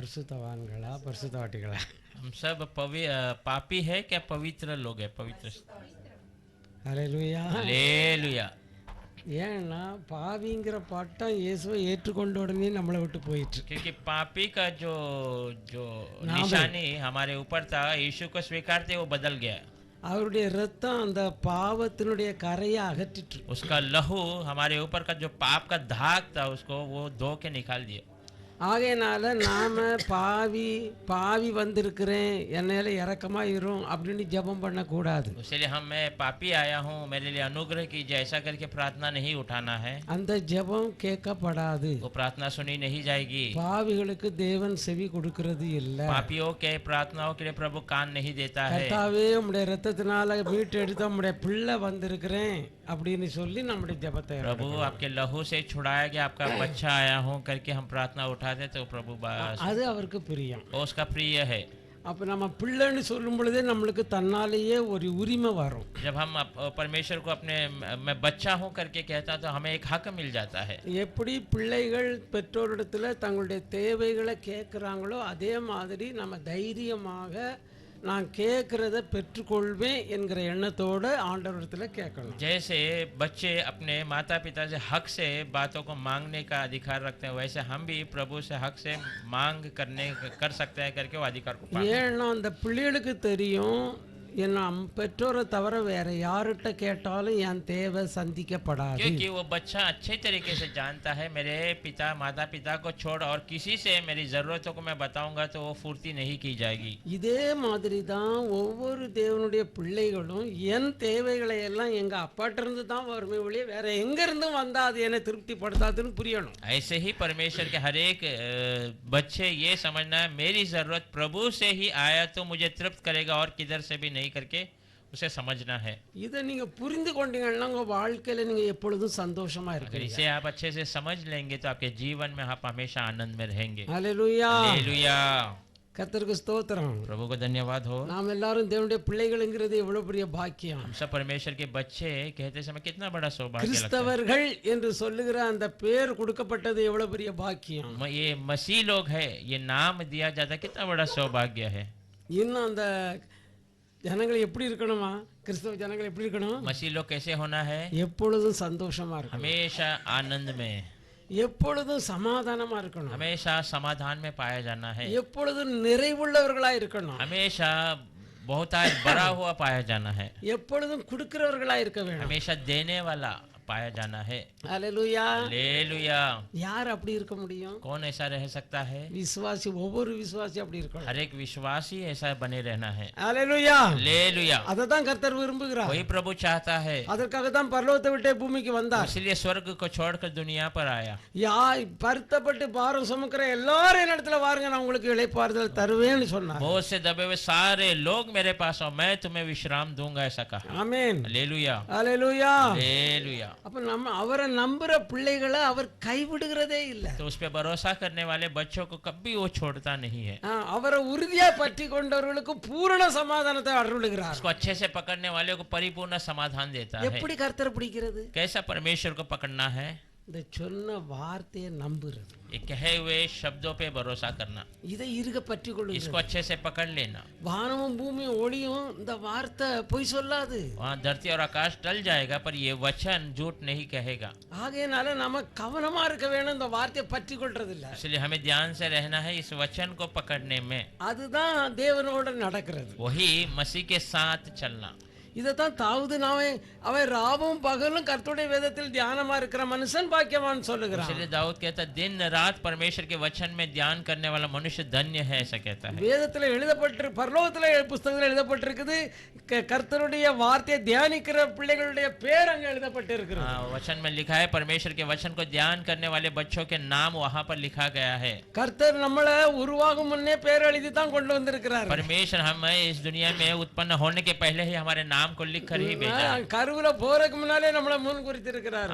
பரிசுத்தவான்களா பரிசுத்தவாட்டிகளா? हम सब पापी है क्या पवित्र लोग है? पवित्र। ஹல்லேலூயா. हालेलुया। ஏன்னா பாவிங்கிற பட்டம் இயேசுவை ஏற்றுக்கொண்ட உடனே நம்மளை விட்டு போயிட்டு, क्योंकि पापी का जो जो नाम है। निशानी हमारे ऊपर था, यीशु को स्वीकारते वो बदल गया। அவருடைய ரத்தம் அந்த பாவத்தினுடைய கரையை அகற்றிட்டு, उसका लहू हमारे ऊपर का जो पाप का दाग था उसको वो धो के निकाल दिया। ஆகையினால நாம பாவி பாவி வந்திருக்கிறேன் என்னால இறக்கமா இரும் அப்படின்னு ஜெபம் பண்ணக்கூடாது. इसलिए मैं पापी आया हूँ, मेरे लिए अनुग्रह कीजिए ऐसा करके प्रार्थना नहीं उठाना है। அந்த ஜெபம் கேட்கப்படாது. वो प्रार्थना सुनी नहीं जाएगी। பாவிகளுக்கு தேவன் செவி கொடுக்கிறது இல்ல. पापियों के प्रार्थनाओं के लिए प्रभु कान नहीं देता है। கர்த்தாவே உம்முடைய ரத்தத்தினால மீட்டு எடுத்த உம்முடைய பிள்ளை வந்திருக்கிறேன் அப்படின்னு சொல்லி நம்முடைய ஜெபத்தை प्रभु आपके लहू से छुड़ाया गया, आपका बच्चा आया हूँ करके हम प्रार्थना उठाते तो प्रभु அது அவருக்கு பிரியம். वो उसका प्रिय है। அப்ப நம்ம பிள்ளைன்னு சொல்லும் பொழுதே நம்மளுக்கு தன்னாலேயே ஒரு உரிமை வரும். जब हम परमेश्वर को अपने मैं बच्चा हूँ करके कहता तो हमें एक हक मिल जाता है। எப்படி பிள்ளைகள் பெற்றோரிடத்துல தங்களுடைய தேவைகளை கேட்குறாங்களோ அதே மாதிரி நம்ம தைரியமாக நான் கேட்கறத பெற்றுக்கொள்வேன் என்கிற எண்ணத்தோட ஆண்டவரிடத்துல கேட்கணும். जैसे बच्चे अपने माता पिता से हक से बातों को मांगने का अधिकार रखते हैं, वैसे हम भी प्रभु से हक से मांग कर सकते हैं करके वो अधिकार को पाते हैं। ஏன்னா அந்த பிள்ளைகளுக்கு தெரியும், என் பெற்றோரை தவிர வேற யார்கிட்ட கேட்டாலும் என் தேவை சந்திக்கப்படாது. क्योंकि वो बच्चा अच्छे तरीके से जानता है मेरे पिता माता पिता को छोड़ और किसी से मेरी जरूरतों को मैं बताऊंगा तो वो पूर्ति नहीं की जाएगी। இதே மாதிரி தான் ஒவ்வொரு தேவனுடைய பிள்ளைகளும் என் தேவைகளை எல்லாம் எங்க அப்பாட்ட இருந்து தான் வருமே ஒழிய வேற எங்க இருந்தும் வந்தா அது என்னை திருப்திப்படுத்தாதுன்னு புரியணும். ऐसे ही परमेश्वर के हर एक बच्चे ये समझना है मेरी जरूरत प्रभु से ही आया तो मुझे तृप्त करेगा और किधर से भी नहीं करके उसे समझना है। இதை நீங்க புரிந்து கொண்டீங்கன்னா உங்க வாழ்க்கையில நீங்க எப்பொழுதும் சந்தோஷமா अगर இருப்பீங்க. इसे आप अच्छे से समझ लेंगे तो आपके जीवन में आप हमेशा आनंद में रहेंगे। ஹல்லேலூயா. हालेलुया। கர்த்தருக்கு ஸ்தோத்திரம். प्रभु को धन्यवाद हो। நாம் எல்லாரும் தேவனுடைய பிள்ளைகள்ங்கிறது எவ்வளவு பெரிய பாக்கியம். हम सब परमेश्वर के बच्चे कहते समय कितना बड़ा सौभाग्य लगता கிறிஸ்தவர்கள் என்று சொல்லுகிற அந்த பேர் கொடுக்கப்பட்டது எவ்வளவு பெரிய பாக்கியம். है। ये मसीह लोग है, ये नाम दिया जाता है, कितना बड़ा सौभाग्य है। இன்னும் அந்த ஜனங்கள் எப்படி இருக்கணுமா? கிறிஸ்தவ ஜனங்கள் எப்படி இருக்கணும்? मसीह लोग कैसे होना है? எப்பொழுதும் சந்தோஷமா இருக்கணும், हमेशा आनंद में, எப்பொழுதும் சமாதானமா இருக்கணும், हमेशा समाधान में पाया जाना है, எப்பொழுதும் நிறைவுள்ளவர்களா இருக்கணும், हमेशा बहुतायत भरा हुआ पाया जाना है, எப்பொழுதும் கொடுக்கிறவர்களா இருக்க வேணும். हमेशा देने वाला पाया जाना है। ஹல்லேலூயா. हालेलुया। யார் அப்படி இருக்க முடியும்? कौन ऐसा रह सकता है? விசுவாசி, ஒவ்வொரு விசுவாசி அப்படி இருக்கணும். हर एक विश्वासी ऐसा बने रहना है। ஹல்லேலூயா. हालेलुया। அதை தான் கர்த்தர் விரும்புகிறார். वही प्रभु चाहता है, அதற்காக தான் பரலோகத்தை விட்டு பூமிக்கு வந்தார். इसलिए स्वर्ग को छोड़कर दुनिया पर आया। பருத்தப்பட்டு பாரம் சுமக்கிற எல்லாரும் என்னிடத்துல வாருங்க, நான் உங்களுக்கு இளைப்பாறுதல் தருவேன்னு சொன்னார். बोझ से दबे हुए सारे लोग मेरे पास आओ, मैं तुम्हें विश्राम दूंगा, ऐसा कहा। ஆமென். हालेलुया। ஹல்லேலூயா. हालेलुया। அப்ப நம்ம அவரை நம்புற பிள்ளைகளை அவர் கைவிடுகிறதே இல்ல. तो उस पे भरोसा करने वाले बच्चों को कभी वो छोड़ता नहीं है। அவரை உறுதியா பற்றி கொண்டவர்களுக்கு பூரண சமாதானத்தை அருளுகிறார். उसको अच्छे से पकड़ने वाले को परिपूर्ण समाधान देता है। எப்படி கர்த்தரை பிடிக்கிறது? कैसा परमेश्वर को पकड़ना है? இந்த சொன்ன வார்த்தையை நம்புறது, ये कहे हुए शब्दों पे भरोसा करना, இதை இருக பற்றி इसको கொள்ளுங்க. अच्छे से पकड़ लेना। வானமும் பூமியும் ஒளியும் இந்த வார்த்தை பொய் சொல்லாது. वहाँ धरती और आकाश टल जाएगा पर ये वचन झूठ नहीं कहेगा। ஆகையினால நம்ம கவனமா இருக்க வேணும், இந்த வார்த்தையை பற்றி கொள்றது இல்ல. इसलिए हमें ध्यान से रहना है इस वचन को पकड़ने में। அதுதான் தேவனோட நடக்கிறது. वही मसीह के साथ चलना। இதைத்தான் தாவூது அவன் ராவும் பகலும் கர்த்தருடைய வேதத்தில் தியானமா இருக்கிற மனுஷன் பாக்கியவான் சொல்லுகிறான். इसलिए दाऊद कहता दिन रात परमेश्वर के वचन में ध्यान करने वाला मनुष्य धन्य है, ऐसा कहता है। வேதத்துல எழுதப்பட்டு பரலோகத்துல புத்தகத்துல எழுதப்பட்டிருக்குது, கர்த்தருடைய வார்த்தையை தியானிக்கிற பிள்ளைகளுடைய பேர் அங்க எழுதப்பட்டு இருக்கிறது. वचन में लिखा है परमेश्वर के वचन को ध्यान करने वाले बच्चों के नाम वहाँ पर लिखा गया है। கர்த்தர் நம்மளை உருவாகும் முன்னே பேர் எழுதி தான் கொண்டு வந்திருக்கிறார். परमेश्वर हमें इस दुनिया में उत्पन्न होने के पहले ही हमारे नाम को लिख कर ही भेजा। கருவுல போறதுக்கு முன்னாலே நம்மளை முன் குறித்திருக்கிறார்.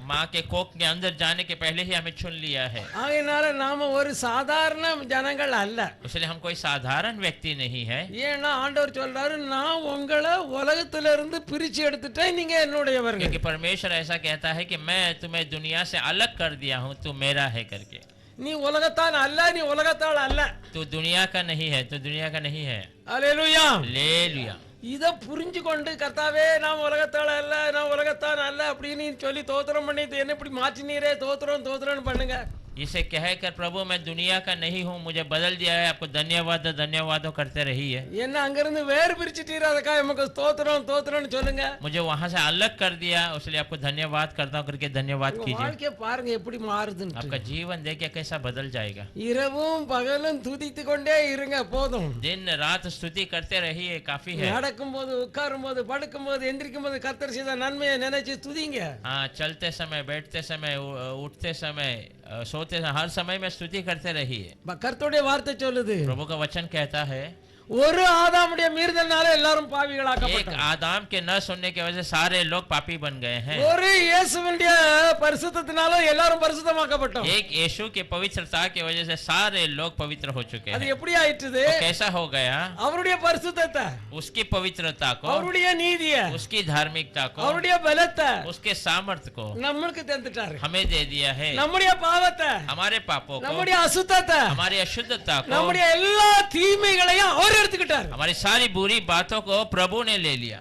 माँ के कोख के अंदर जाने के पहले ही हमें चुन लिया है। ஆகையினால நாம ஒரு சாதாரண ஜனங்கள் அல்ல. इसलिए हम कोई साधारण व्यक्ति नहीं है। ஏன்னா ஆண்டவர் சொல்றாரு, நான் உங்களை உலகத்திலிருந்து பிரிச்சு எடுத்துட்டேன், நீங்க என்னுடையவர்கள். क्योंकि परमेश्वर ऐसा कहता है कि मैं तुम्हें दुनिया से अलग कर दिया हूँ, तू मेरा है करके। நீ உலகத்தான் அல்ல, நீ உலகத்தால் அல்ல. तू दुनिया का नहीं है, तू दुनिया का नहीं है। அல்லேலூயா. हालेलुया। இத புரிஞ்சு கொண்டு கர்த்தாவே நாம் உலகத்தால் அல்ல, நான் உலகத்தான் அல்ல அப்படின்னு சொல்லி தோத்திரம் பண்ணி என்ன இப்படி மாற்றினீரே, தோத்திரம் தோத்திரம்னு பண்ணுங்க. इसे कहकर प्रभु मैं दुनिया का नहीं हूँ, मुझे बदल दिया है, आपको धन्यवाद धन्यवाद करते रहिए। என்ன அங்கிருந்து வேறு பிரிச்சிட்டீர், அதுக்காக நமக்கு ஸ்தோத்திரம் தோத்திரம்னு சொல்லுங்க. मुझे वहां से अलग कर दिया, इसलिए आपको धन्यवाद करता हूँ करके धन्यवाद कीजिए। வாழ்க்கைய பாருங்க எப்படி மாறுதுன்னு. आपका जीवन देखिए कैसा बदल जाएगा। இரவும் பகலும் துதித்து கொண்டே இருங்க போதும். दिन रात स्तुति करते रहिए, काफी है। நடக்கும்போது உட்காரும்போது படுக்கும்போது எந்திரிக்கும்போது கர்த்தர் செய்த நன்மையை நினைச்சு துதிங்க. हाँ, चलते समय, बैठते समय, उठते समय, सोते समय, हर समय में स्तुति करते रहिए। கர்த்தருடைய வார்த்தை சொல்லுது, प्रभु का वचन कहता है ஒரு ஆதாமுடைய மீறுதல்னால எல்லாரும் एक பாவிகளாக்கப்பட்டாங்க. आदम के न सुनने की वजह से सारे लोग पापी बन गए हैं। ஒரு இயேசுவினுடைய பரிசுத்தத்தினால எல்லாரும் பரிசுத்தமாக்கப்பட்டோம். एक यीशु के पवित्रता की वजह से सारे लोग पवित्र हो चुके அது हैं। எப்படி ஆயிட்டுது? तो कैसा हो गया? அவருடைய பரிசுத்தத்தை, उसकी पवित्रता को, அவருடைய நீதியை, उसकी धार्मिकता को, அவருடைய பலத்தை उसके सामर्थ्य को நம்மளுக்கு தந்துட்டாரு. हमें दे दिया है। நம்முடைய பாவத்தை, हमारे पापों को, நம்முடைய அசுத்தத்தை, हमारी अशुद्धता को, நம்முடைய எல்லா தீமைகளையும் அவர் எடுத்துக்கிட்டாரு. हमारी सारी बुरी बातों को प्रभु ने ले लिया।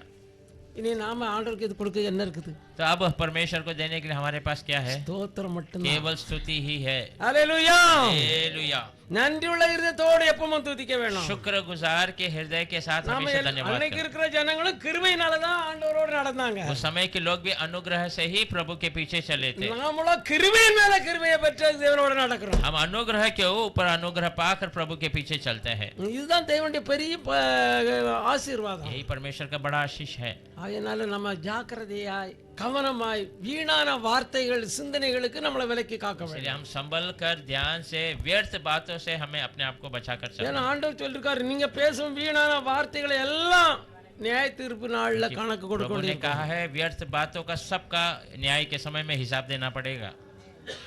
இனி நாம ஆண்டவருக்கு இது கொடுக்க என்ன இருக்குது? तो अब परमेश्वर को देने के लिए हमारे पास क्या है? ஸ்தோத்திரம் மட்டும்தான். केवल स्तुति ही है। ஹalleluya. हालेलुया। நன்றியுள்ள இருதயத்தோடு எப்பவும் துதிக்க வேணும். शुक्रगुजार के हृदय के साथ நாம हमेशा धन्यवाद அன்னைக்கு करें। இருக்கிற ஜனங்களும் கிருபையினால தான் ஆண்டவரோடு நடந்தாங்க. उस समय के लोग भी अनुग्रह से ही प्रभु के पीछे चले थे। நாமளும் கிருபையின் மேல கிருபையை பெற்று தேவனோடு நடக்கிறோம். हम अनुग्रह के ऊपर अनुग्रह पाकर प्रभु के पीछे चलते हैं। இதுதான் தேவனுடைய பெரிய ஆசீர்வாதம். यही परमेश्वर का बड़ा आशीष है। அதனால நம்ம ஜாக்கிரதையாய் கவனமாய் வீணான வார்த்தைகள் சிந்தனைகளுக்கு நம்மளை விலக்கி காக்க इसलिए வேண்டும். हम संभल कर ध्यान से व्यर्थ बातों से हमें अपने आप को बचा कर ஏன்னா चलना। ஆண்டவர் சொல்லிருக்காரு, நீங்க பேசும் வீணான வார்த்தைகளை எல்லாம் நியாய தீர்ப்பு நாள்ல கணக்கு கொடுக்க प्रभु ने வேண்டியிருக்கும். कहा है व्यर्थ बातों का सबका न्याय के समय में हिसाब देना पड़ेगा।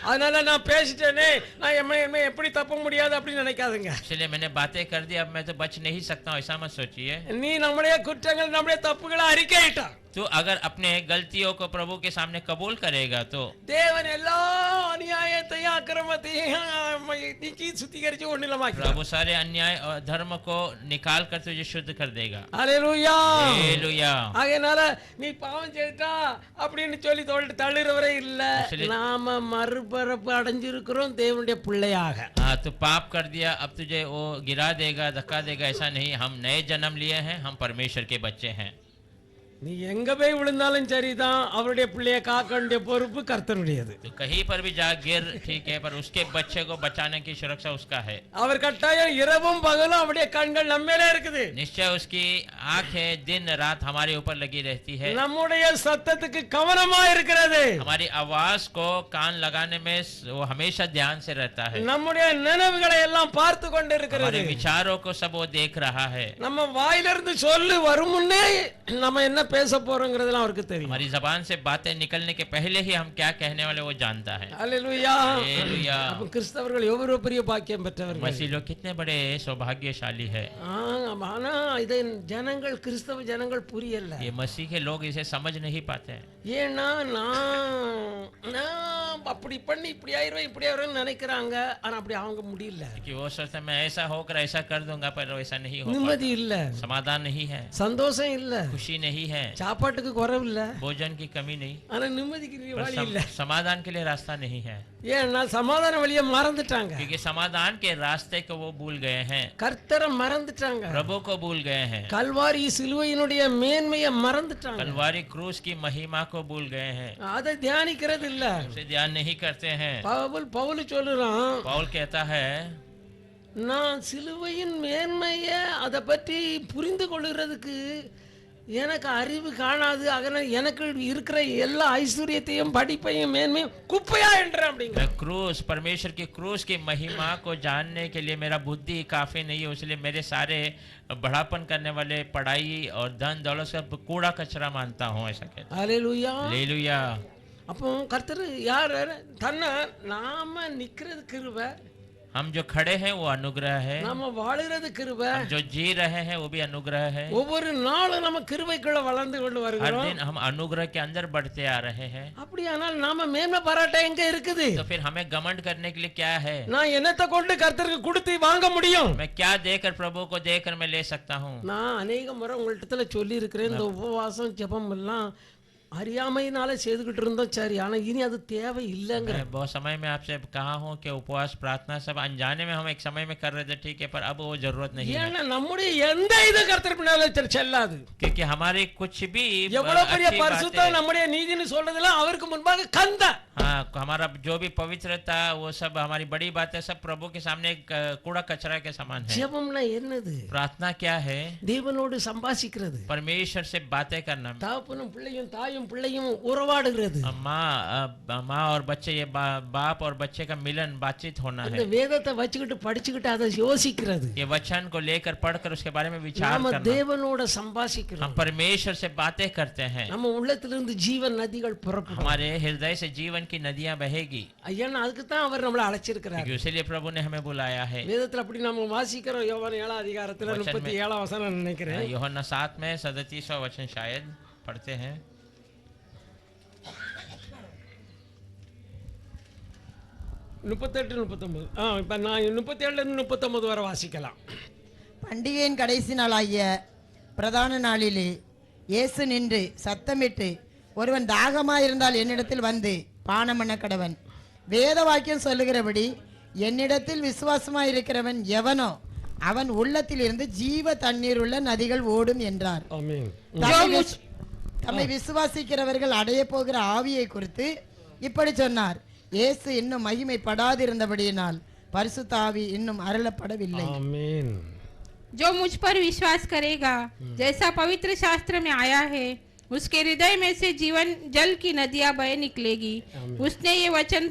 அதனால நான் பேசிட்டேனே, நான் எம்மை எப்படி தப்ப முடியாது அப்படின்னு நினைக்காதுங்க. इसलिए मैंने बातें कर दी, अब मैं तो बच नहीं सकता हूँ, ऐसा मत सोचिए। நீ நம்முடைய குற்றங்கள் நம்முடைய தப்புகளை அறிக்கையிட்டா तो अगर अपने गलतियों को प्रभु के सामने कबूल करेगा तो தேவன் எல்லா அநியாயத்தையும் அக்கிரமத்தையும் நீக்கி சுத்திகரிச்சு ஒண்ணிலமாக்கி प्रभु सारे अन्याय और धर्म को निकाल कर तुझे शुद्ध कर देगा। ஹalleluya. हालेलुया। அதனால நீ பாவம் செய்தா அப்படின்னு சொல்லி தள்ளுறவரே இல்ல. நாம மறுபிறப்பு அடைஞ்சிருக்கிறோம் தேவனுடைய பிள்ளையாக. हाँ, तो पाप कर दिया अब तुझे वो गिरा देगा, धक्का देगा, ऐसा नहीं। हम नए जन्म लिए हैं, हम परमेश्वर के बच्चे हैं। நீ எங்க போய் விழுந்தாலும் சரிதான், அவருடைய பிள்ளைய காக்க வேண்டிய பொறுப்பு கர்த்தருடையது. तो कहीं पर भी जा गिर ठीक है, पर उसके बच्चे को बचाने की सुरक्षा उसका है। அவர் கட்டாயம் இரவும் பகலும் அவருடைய கண்கள் நம்ம மேல இருக்குது. निश्चय उसकी आंखें दिन रात हमारे ऊपर लगी रहती है। நம்முடைய சத்தத்துக்கு கவனமா இருக்கிறது. हमारी आवाज को कान लगाने में वो हमेशा ध्यान से रहता है। நம்முடைய நினைவுகளை எல்லாம் பார்த்து கொண்டு இருக்கிறது. हमारे विचारों को सब वो देख रहा है। நம்ம வாயிலிருந்து சொல்லு வரும் முன்னே நம்ம என்ன பேச போறோம்ங்கிறதெல்லாம் அவருக்கு தெரியும். हमारी जबान से बातें निकलने के पहले ही हम क्या कहने वाले वो जानता है। ஹalleluya. हालेलुया। அப்ப கிறிஸ்தவர்கள் எவ்வளவு பெரிய பாக்கியம் பெற்றவர்கள். मसीह लोग कितने बड़े सौभाग्यशाली है। ஆனா இதை ஜனங்கள் கிறிஸ்தவ ஜனங்கள் புரியல. ये मसीह के लोग इसे समझ नहीं पाते हैं। ஏன்னா நான் அப்படி பண்ணி இப்படி ஆயிருவேன் இப்படி ஆயிருவேன்னு நினைக்கிறாங்க. ஆனா அப்படி அவங்க முடியல. कि वो सोचते हैं मैं ऐसा होकर ऐसा कर दूंगा, पर वैसा नहीं हो நிம்மதி இல்ல, पाता। समाधान नहीं है, சந்தோஷம் இல்ல, खुशी नहीं है, சாப்பாட்டுக்கு குறைவு இல்ல, भोजन की कमी नहीं, ஆனா நிம்மதிக்கு पर வழி இல்ல. समाधान के लिए रास्ता नहीं है। ஏன்னா சமாதான வழியை மறந்துட்டாங்க. क्योंकि समाधान के रास्ते को वो भूल गए हैं, கர்த்தரை மறந்துட்டாங்க. प्रभु को भूल गए हैं, கல்வாரி சிலுவையினுடைய மேன்மையை மறந்துட்டாங்க. कलवारी क्रूस की महिमा को भूल गए हैं, அதை தியானிக்கிறது இல்ல. उसे ध्यान नहीं करते हैं। பவுல் சொல்லுறான், पौल कहता है நான் சிலுவையின் மேன்மையை அதை பற்றி புரிந்து கொள்கிறதுக்கு எனக்கு அறிவு காணாது. அதனால் எனக்கு இருக்கிற எல்லா ஐஸ்வர்யத்தையும் படிப்பையும் மேன்மையும் குப்பையா என்றேன் அப்படிங்கிற. क्रूस, परमेश्वर की क्रूस की महिमा को जानने के लिए मेरा बुद्धि काफी नहीं है, इसलिए मेरे सारे बढ़ापन करने वाले पढ़ाई और धन दौलत सब कूड़ा कचरा मानता हूँ, ऐसा कहता है। ஹalleluya. हालेलुया। அப்போ கர்த்தர் யார் தன்னை நாம நிக்கிறது கிருபை, हम जो खड़े हैं वो अनुग्रह है, நாம வாழுறது கிருபை. हम जो जी रहे हैं वो भी अनुग्रह है। ஒவ்வொரு நாளும் நம்ம கிருபைக்குள்ள வளர்ந்து கொண்டு हर வருகிறோம். दिन हम अनुग्रह के अंदर बढ़ते आ रहे हैं। அப்படியானால் நாம மேன்மை பாராட்ட எங்க இருக்குது? तो फिर हमें घमंड करने के लिए क्या है? நான் என்னத்தை கொண்டு கர்த்தருக்கு கொடுத்து வாங்க முடியும்? मैं क्या देकर प्रभु को देकर मैं ले सकता हूँ? நான் अनेक முறை உங்கள்கிட்ட சொல்லி இருக்கிறேன், இந்த உபவாசம் ஜெபம் எல்லாம் அறியாமையினால செய்துகிட்டு இருந்தோம். சரி, ஆனா இனி அது தேவை இல்லைங்க. मैं बहुत समय में आपसे कहा हूँ कि उपवास प्रार्थना सब अनजाने में हम एक समय में कर रहे थे, ठीक है, पर अब वो जरूरत नहीं है, ஏன்னா நம்முடைய எந்த இது கர்த்தர் பின்னால செல்லாது. क्योंकि हमारी कुछ भी எவ்வளவு பெரிய अच्छी பரிசுத்தம் बातें, நம்முடைய நீதின்னு சொல்றதெல்லாம் அவருக்கு முன்பாக கந்த. हाँ, हमारा जो भी पवित्रता वो सब हमारी बड़ी बातें सब प्रभु के सामने एक कूड़ा कचरा के समान है। ஜெபம்னா என்னது? प्रार्थना क्या है? தேவனோடு சம்பாஷிக்கிறது. परमेश्वर से बातें करना। தகப்பனும் பிள்ளையும் தாயும் பிள்ளையும் உறவாடுகிறது. माँ और बच्चे, ये बाप और बच्चे का मिलन, बातचीत होना இந்த है। வேதத்தை வச்சுக்கிட்டு படிச்சுக்கிட்டு அதை யோசிக்கிறது. ये वचन को लेकर पढ़कर उसके बारे में विचार நாம करना। தேவனோட சம்பாஷிக்கிறோம். हम परमेश्वर से बातें करते हैं, நம்ம உள்ளத்திலிருந்து ஜீவன் நதிகள் புறப்படும். हमारे हृदय से जीवन की नदियां बहेगी, ஐயா அதுக்கு தான் அவர் நம்மளை அழைச்சிருக்கிறார். क्योंकि इसीलिए प्रभु ने हमें बुलाया है। வேதத்துல அப்படி நம்ம வாசிக்கிறோம். யோவான் 7 அதிகாரத்துல वचन में- 37 வசனம் நினைக்கிறேன். यूहन्ना 7 में 37वां वचन शायद पढ़ते हैं। 38 39. இப்ப நான் 37 இருந்து 39 வரை வாசிக்கலாம். பண்டிகையின் கடைசி நாளாகிய பிரதான நாளிலே இயேசு நின்று சத்தமிட்டு, ஒருவன் தாகமாயிருந்தால் என்னிடத்தில் வந்து பானம் பண்ண கடவன். வேத வாக்கியம் சொல்லுகிறபடி என்னிடத்தில் விசுவாசமாயிருக்கிறவன் எவனோ அவன் உள்ளத்தில் இருந்து ஜீவ தண்ணீர் உள்ள நதிகள் ஓடும் என்றார். ஆமென். தம்மை விசுவாசிக்கிறவர்கள் அடைய போகிற ஆவியை குறித்து இப்படி சொன்னார். இயேசு இன்னும் மகிமைப்படாதிருந்தபடியினால் பரிசுத்த ஆவி இன்னும் அருளப்படவில்லை. ஆமென். जो मुझ पर विश्वास करेगा, जैसा पवित्र शास्त्र में आया है, उसके हृदय में से जीवन जल की नदियां बह निकलेगी। उसने ये वचन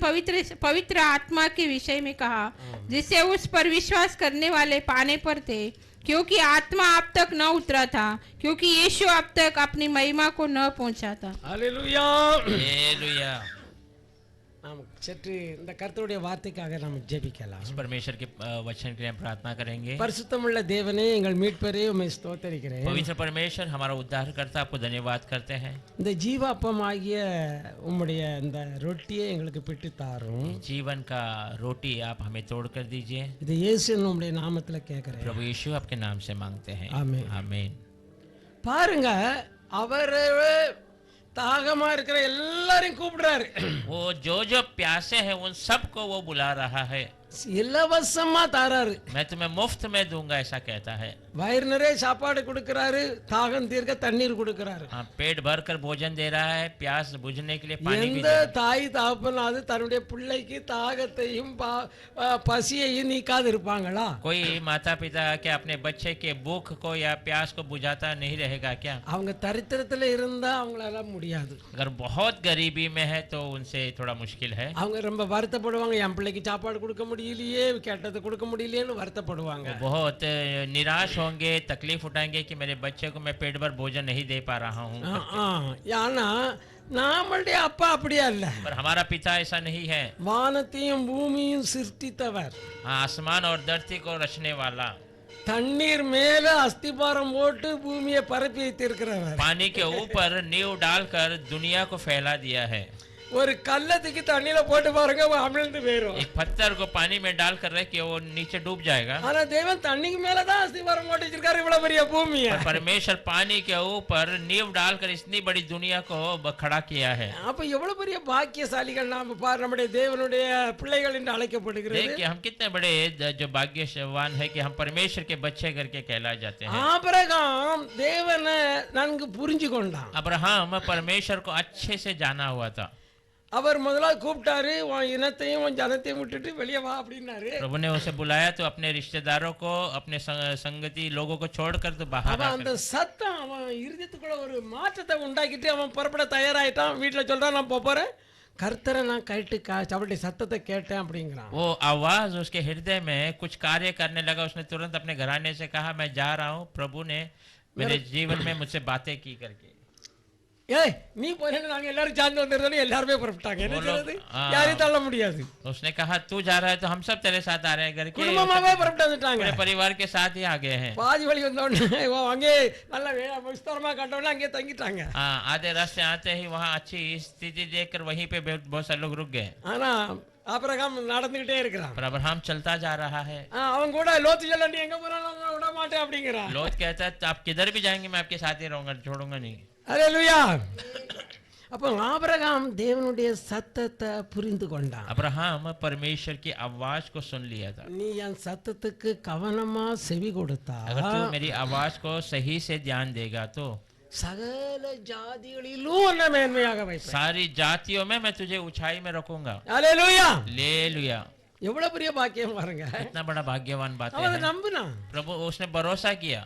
पवित्र आत्मा के विषय में कहा, जिसे उस पर विश्वास करने वाले पाने पर थे, क्योंकि आत्मा अब तक न उतरा था, क्योंकि यीशु अब तक अपनी महिमा को न पहुंचा था। ஹல்லேலூயா. हालेलुया। நாம் சற்று இந்த கர்த்தருடைய வார்த்தைக்காக நாம் ஜெபிக்கலாம். इस परमेश्वर के वचन के लिए हम प्रार्थना करेंगे। பரிசுத்தமுள்ள தேவனே, எங்கள் மீட்பரே, உம்மை ஸ்தோத்திரிக்கிறேன். पवित्र परमेश्वर हमारा उद्धारकर्ता, आपको धन्यवाद करते हैं। இந்த ஜீவாப்பமாகிய உம்முடைய இந்த ரொட்டியை எங்களுக்கு பிட்டு தாரும். जीवन का रोटी आप हमें तोड़ कर दीजिए। இது இயேசுவின் உம்முடைய நாமத்துல கேட்கிறேன். प्रभु यीशु आपके नाम से मांगते हैं, ஆமென். आमीन। பாருங்க, அவர் தாகமா இருக்கிற எல்லாரையும் கூப்பிடுறாரு. वो जो जो प्यासे हैं उन सबको वो बुला रहा है। இலவசமா தாராரு. मैं तुम्हें मुफ्त में दूंगा, ऐसा कहता है। வயிறு நிறைய சாப்பாடு கொடுக்கறாரு, தாகம் தீர்க்க தண்ணீர் கொடுக்கறாரு. हाँ, पेट भर कर भोजन दे रहा है, प्यास बुझने के लिए पानी भी எந்த दे रहा है। தாய் தகப்பனாவது தன்னுடைய பிள்ளைக்கு தாகத்தையும் பசியையும் நீக்காது இருப்பாங்களா? कोई माता पिता क्या अपने बच्चे के भूख को या प्यास को बुझाता नहीं रहेगा क्या? அவங்க தரித்திரத்துல இருந்தா அவங்களால முடியாது. अगर बहुत गरीबी में है तो उनसे थोड़ा मुश्किल है। அவங்க ரொம்ப வருத்தப்படுவாங்க, என் பிள்ளைக்கு சாப்பாடு கொடுக்க முடியலையே, கேட்டது கொடுக்க முடியலையேன்னு வருத்தப்படுவாங்க. वो बहुत निराश होंगे, तकलीफ उठाएंगे कि मेरे बच्चे को मैं पेट भर भोजन नहीं दे पा रहा हूँ। ஆனா நம்மளுடைய அப்பா அப்படியா இல்ல. पर हमारा पिता ऐसा नहीं है। வானத்தையும் பூமியும் சிருஷ்டித்தவர், हाँ, आसमान और धरती को रचने वाला, தண்ணீர் மேல அஸ்திபாரம் போட்டு பூமியை பரப்பி வைத்திருக்கிறவர், पानी के ऊपर नींव डालकर दुनिया को फैला दिया है। ஒரு கல்லத்துக்கு தண்ணியில போட்டு பாருங்க, அமிழ்ந்து போயிரும். एक पत्थर को पानी में डालकर रख के वो नीचे डूब जाएगा। ஆனா தேவன் தண்ணிக்கு மேலதான் அஸ்திபாரம் போட்டு வச்சிருக்காரு இவ்வளவு பெரிய பூமியை. पर परमेश्वर पानी के ऊपर नींव डालकर इतनी बड़ी दुनिया को खड़ा किया है। அப்ப எவ்வளவு பெரிய பாக்கியசாலிகள் நாம பாரு, நம்முடைய தேவனுடைய பிள்ளைகள் என்று அழைக்கப்படுகிறது. देखिए हम कितने बड़े जो भाग्यवान है कि हम परमेश्वर के बच्चे करके कहलाए जाते हैं। ஆபிரகாம் தேவனை நன்கு புரிஞ்சு கொண்டான். अब्राहम परमेश्वर को अच्छे से जाना हुआ था। அவர் முதலாவது கூப்பிட்டாரு, உன் இனத்தையும் உன் ஜனத்தையும் விட்டுட்டு வெளியே வா அப்படின்னாரு. प्रभु ने उसे बुलाया तो अपने रिश्तेदारों को, अपने संगति लोगों को छोड़कर तो बाहर அவன் आकर। அந்த சத்தம் அவன் இருதயத்துக்குள்ள ஒரு மாற்றத்தை உண்டாக்கிட்டு அவன் புறப்பட தயாராயிட்டான். வீட்டுல சொல்றான், நான் போறேன், கர்த்தரை நான் கேட்டு அவருடைய சத்தத்தை கேட்டேன் அப்படிங்கிறான். वो आवाज उसके हृदय में कुछ कार्य करने लगा। उसने तुरंत अपने घराने से कहा, मैं जा रहा हूँ, प्रभु ने मेरे जीवन में मुझसे बातें की करके। ஏய் நீ போனா நாங்க எல்லாரும் சேர்ந்து வந்துடுறோம் எல்லாருமே புறப்பட்டாங்க என்ன बोलो, செய்யறது हाँ। யாரையும் தள்ள முடியாது उसने कहा तू जा रहा है तो हम सब तेरे साथ आ रहे हैं करके குடும்பமாவே புறப்பட்டு வந்துட்டாங்க पूरे परिवार के साथ ही आ गए हैं। பாதி வழி வந்த உடனே அங்கே நல்ல விஸ்தாரமா கண்டவொடனே அங்கே தங்கிட்டாங்க हाँ, आधे रास्ते आते ही वहाँ अच्छी स्थिति देखकर वहीं पे बहुत सारे लोग रुक गए। ஆனா ஆபிரகாம் நடந்துகிட்டே இருக்கிறான் पर अब्राहम चलता जा रहा है। அவன் கூட லோத்து சொல்ல நீ எங்க போனாலும் நான் விட மாட்டேன் அப்படிங்கிறான் लोत कहता है आप किधर भी जाएंगे मैं आपके साथ ही रहूंगा, छोड़ूंगा नहीं। அல்லேலூயா அப்ப ஆபிரகாம் தேவனுடைய சத்தத்தை புரிந்து கொண்டான் अब्राहम परमेश्वर की आवाज को सुन लिया था। நீ என் சத்தத்துக்கு கவனமா செவி கொடுத்தா अगर तू मेरी आवाज को सही से ध्यान देगा तो சகல ஜாதிகளிலும் உன்னை மேன்மையாக வைப்பேன் सारी जातियों में मैं तुझे ऊंचाई में रखूंगा। அல்லேலூயா ले लुया, எவ்வளவு பெரிய பாக்கியம் பாருங்க इतना बड़ा भाग्यवान बात அவன் அதை है। நம்பினான் प्रभु उसने भरोसा किया।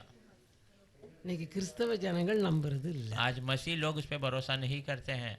இன்னைக்கு கிறிஸ்தவ ஜனங்கள் நம்புறது இல்ல आज मसीह लोग उस पर भरोसा नहीं करते हैं।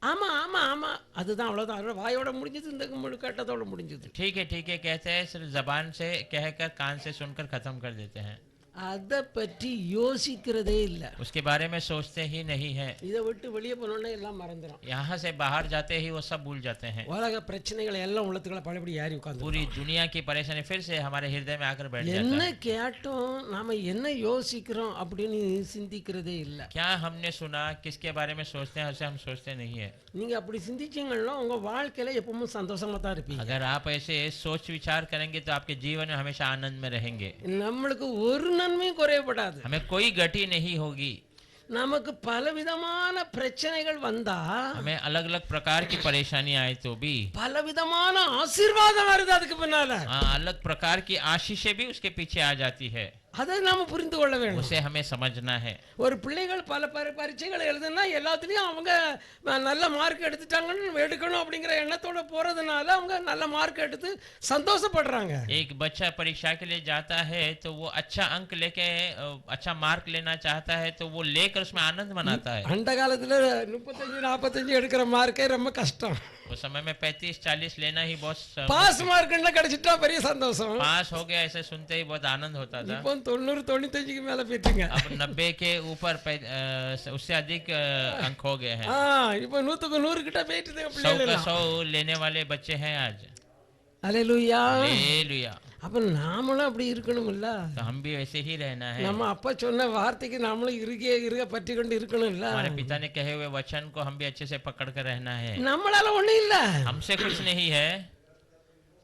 ஆமா ஆமா ஆமா அதுதான் அவ்வளவுதான் அவரோட வாயோட முடிஞ்சது இந்த முழுக்கட்டத்தோட முடிஞ்சது ठीक है कहते हैं, सिर्फ जबान से कहकर कान से सुनकर खत्म कर देते हैं। அதை பற்றி யோசிக்கிறதே இல்ல उसके बारे में सोचते ही नहीं है। இதை விட்டு வெளியே போனோடனே எல்லாம் மறந்துடும் यहाँ से बाहर जाते ही वो सब भूल जाते हैं। உலக பிரச்சனைகளை எல்லாம் உள்ளத்துக்குள்ள பழையபடி ஏறி உட்கார்ந்து पूरी दुनिया की परेशानी फिर से हमारे हृदय में आकर बैठ जाता என்ன है। கேட்டோம் நாம என்ன யோசிக்கிறோம் அப்படின்னு சிந்திக்கிறதே இல்ல क्या हमने सुना, किसके बारे में सोचते हैं, उसे हम सोचते नहीं है। நீங்க அப்படி சிந்திச்சீங்கன்னா உங்க வாழ்க்கையில எப்பவும் சந்தோஷமா தான் இருப்பீங்க अगर आप ऐसे सोच विचार करेंगे तो आपके जीवन में हमेशा आनंद में रहेंगे। நம்மளுக்கு ஒரு நன்மையும் குறையப்படாது हमें कोई गति नहीं होगी। நமக்கு பலவிதமான பிரச்சனைகள் வந்தா हमें अलग अलग प्रकार की परेशानी आए तो भी பலவிதமான ஆசீர்வாதம் வருது அதுக்கு பின்னால अलग प्रकार की आशीषें भी उसके पीछे आ जाती है। அதை நாம புரிந்து கொள்ள வேண்டும் उसे हमें समझना है। ஒரு பிள்ளைகள் பல பரீட்சைகள் எழுதுனா எல்லாத்துலயும் அவங்க நல்ல மார்க் எடுத்துட்டாங்கன்னு எடுக்கணும் அப்படிங்கிற எண்ணத்தோட போறதுனால அவங்க நல்ல மார்க் எடுத்து சந்தோஷப்படுறாங்க एक बच्चा परीक्षा के लिए जाता है तो वो अच्छा अंक लेके अच्छा मार्क लेना चाहता है तो वो लेकर उसमें आनंद मनाता है। அந்த காலத்துல 35-45 எடுக்கிற மார்க்கே ரொம்ப கஷ்டம் उस समय में 35-40 लेना ही बहुत பாஸ் மார்க்ல கிடைச்சிட்டா பெரிய சந்தோஷம் पास हो गया ऐसे सुनते ही बहुत आनंद होता था। இப்போ 90-95க்கு மேல போயிட்டுங்க अब 90 के ऊपर उससे अधिक अंक हो गए हैं। இப்போ 100க்கு 100 கிட்ட போயிட்டுங்க 100 பிள்ளைகள் का 100 लेने वाले बच्चे हैं आज। அல்லேலூயா हालेलुया। அப்ப நாமளும் அப்படி இருக்கணும்ல तो हम भी वैसे ही रहना है। நம்ம அப்பா சொன்ன வார்த்தைக்கு நாமளும் இருக பற்றி கொண்டு இருக்கணும்ல हमारे पिता ने कहे हुए वचन को हम भी अच्छे से पकड़ कर रहना है। நம்மளால ஒண்ணும் இல்ல हमसे कुछ नहीं है,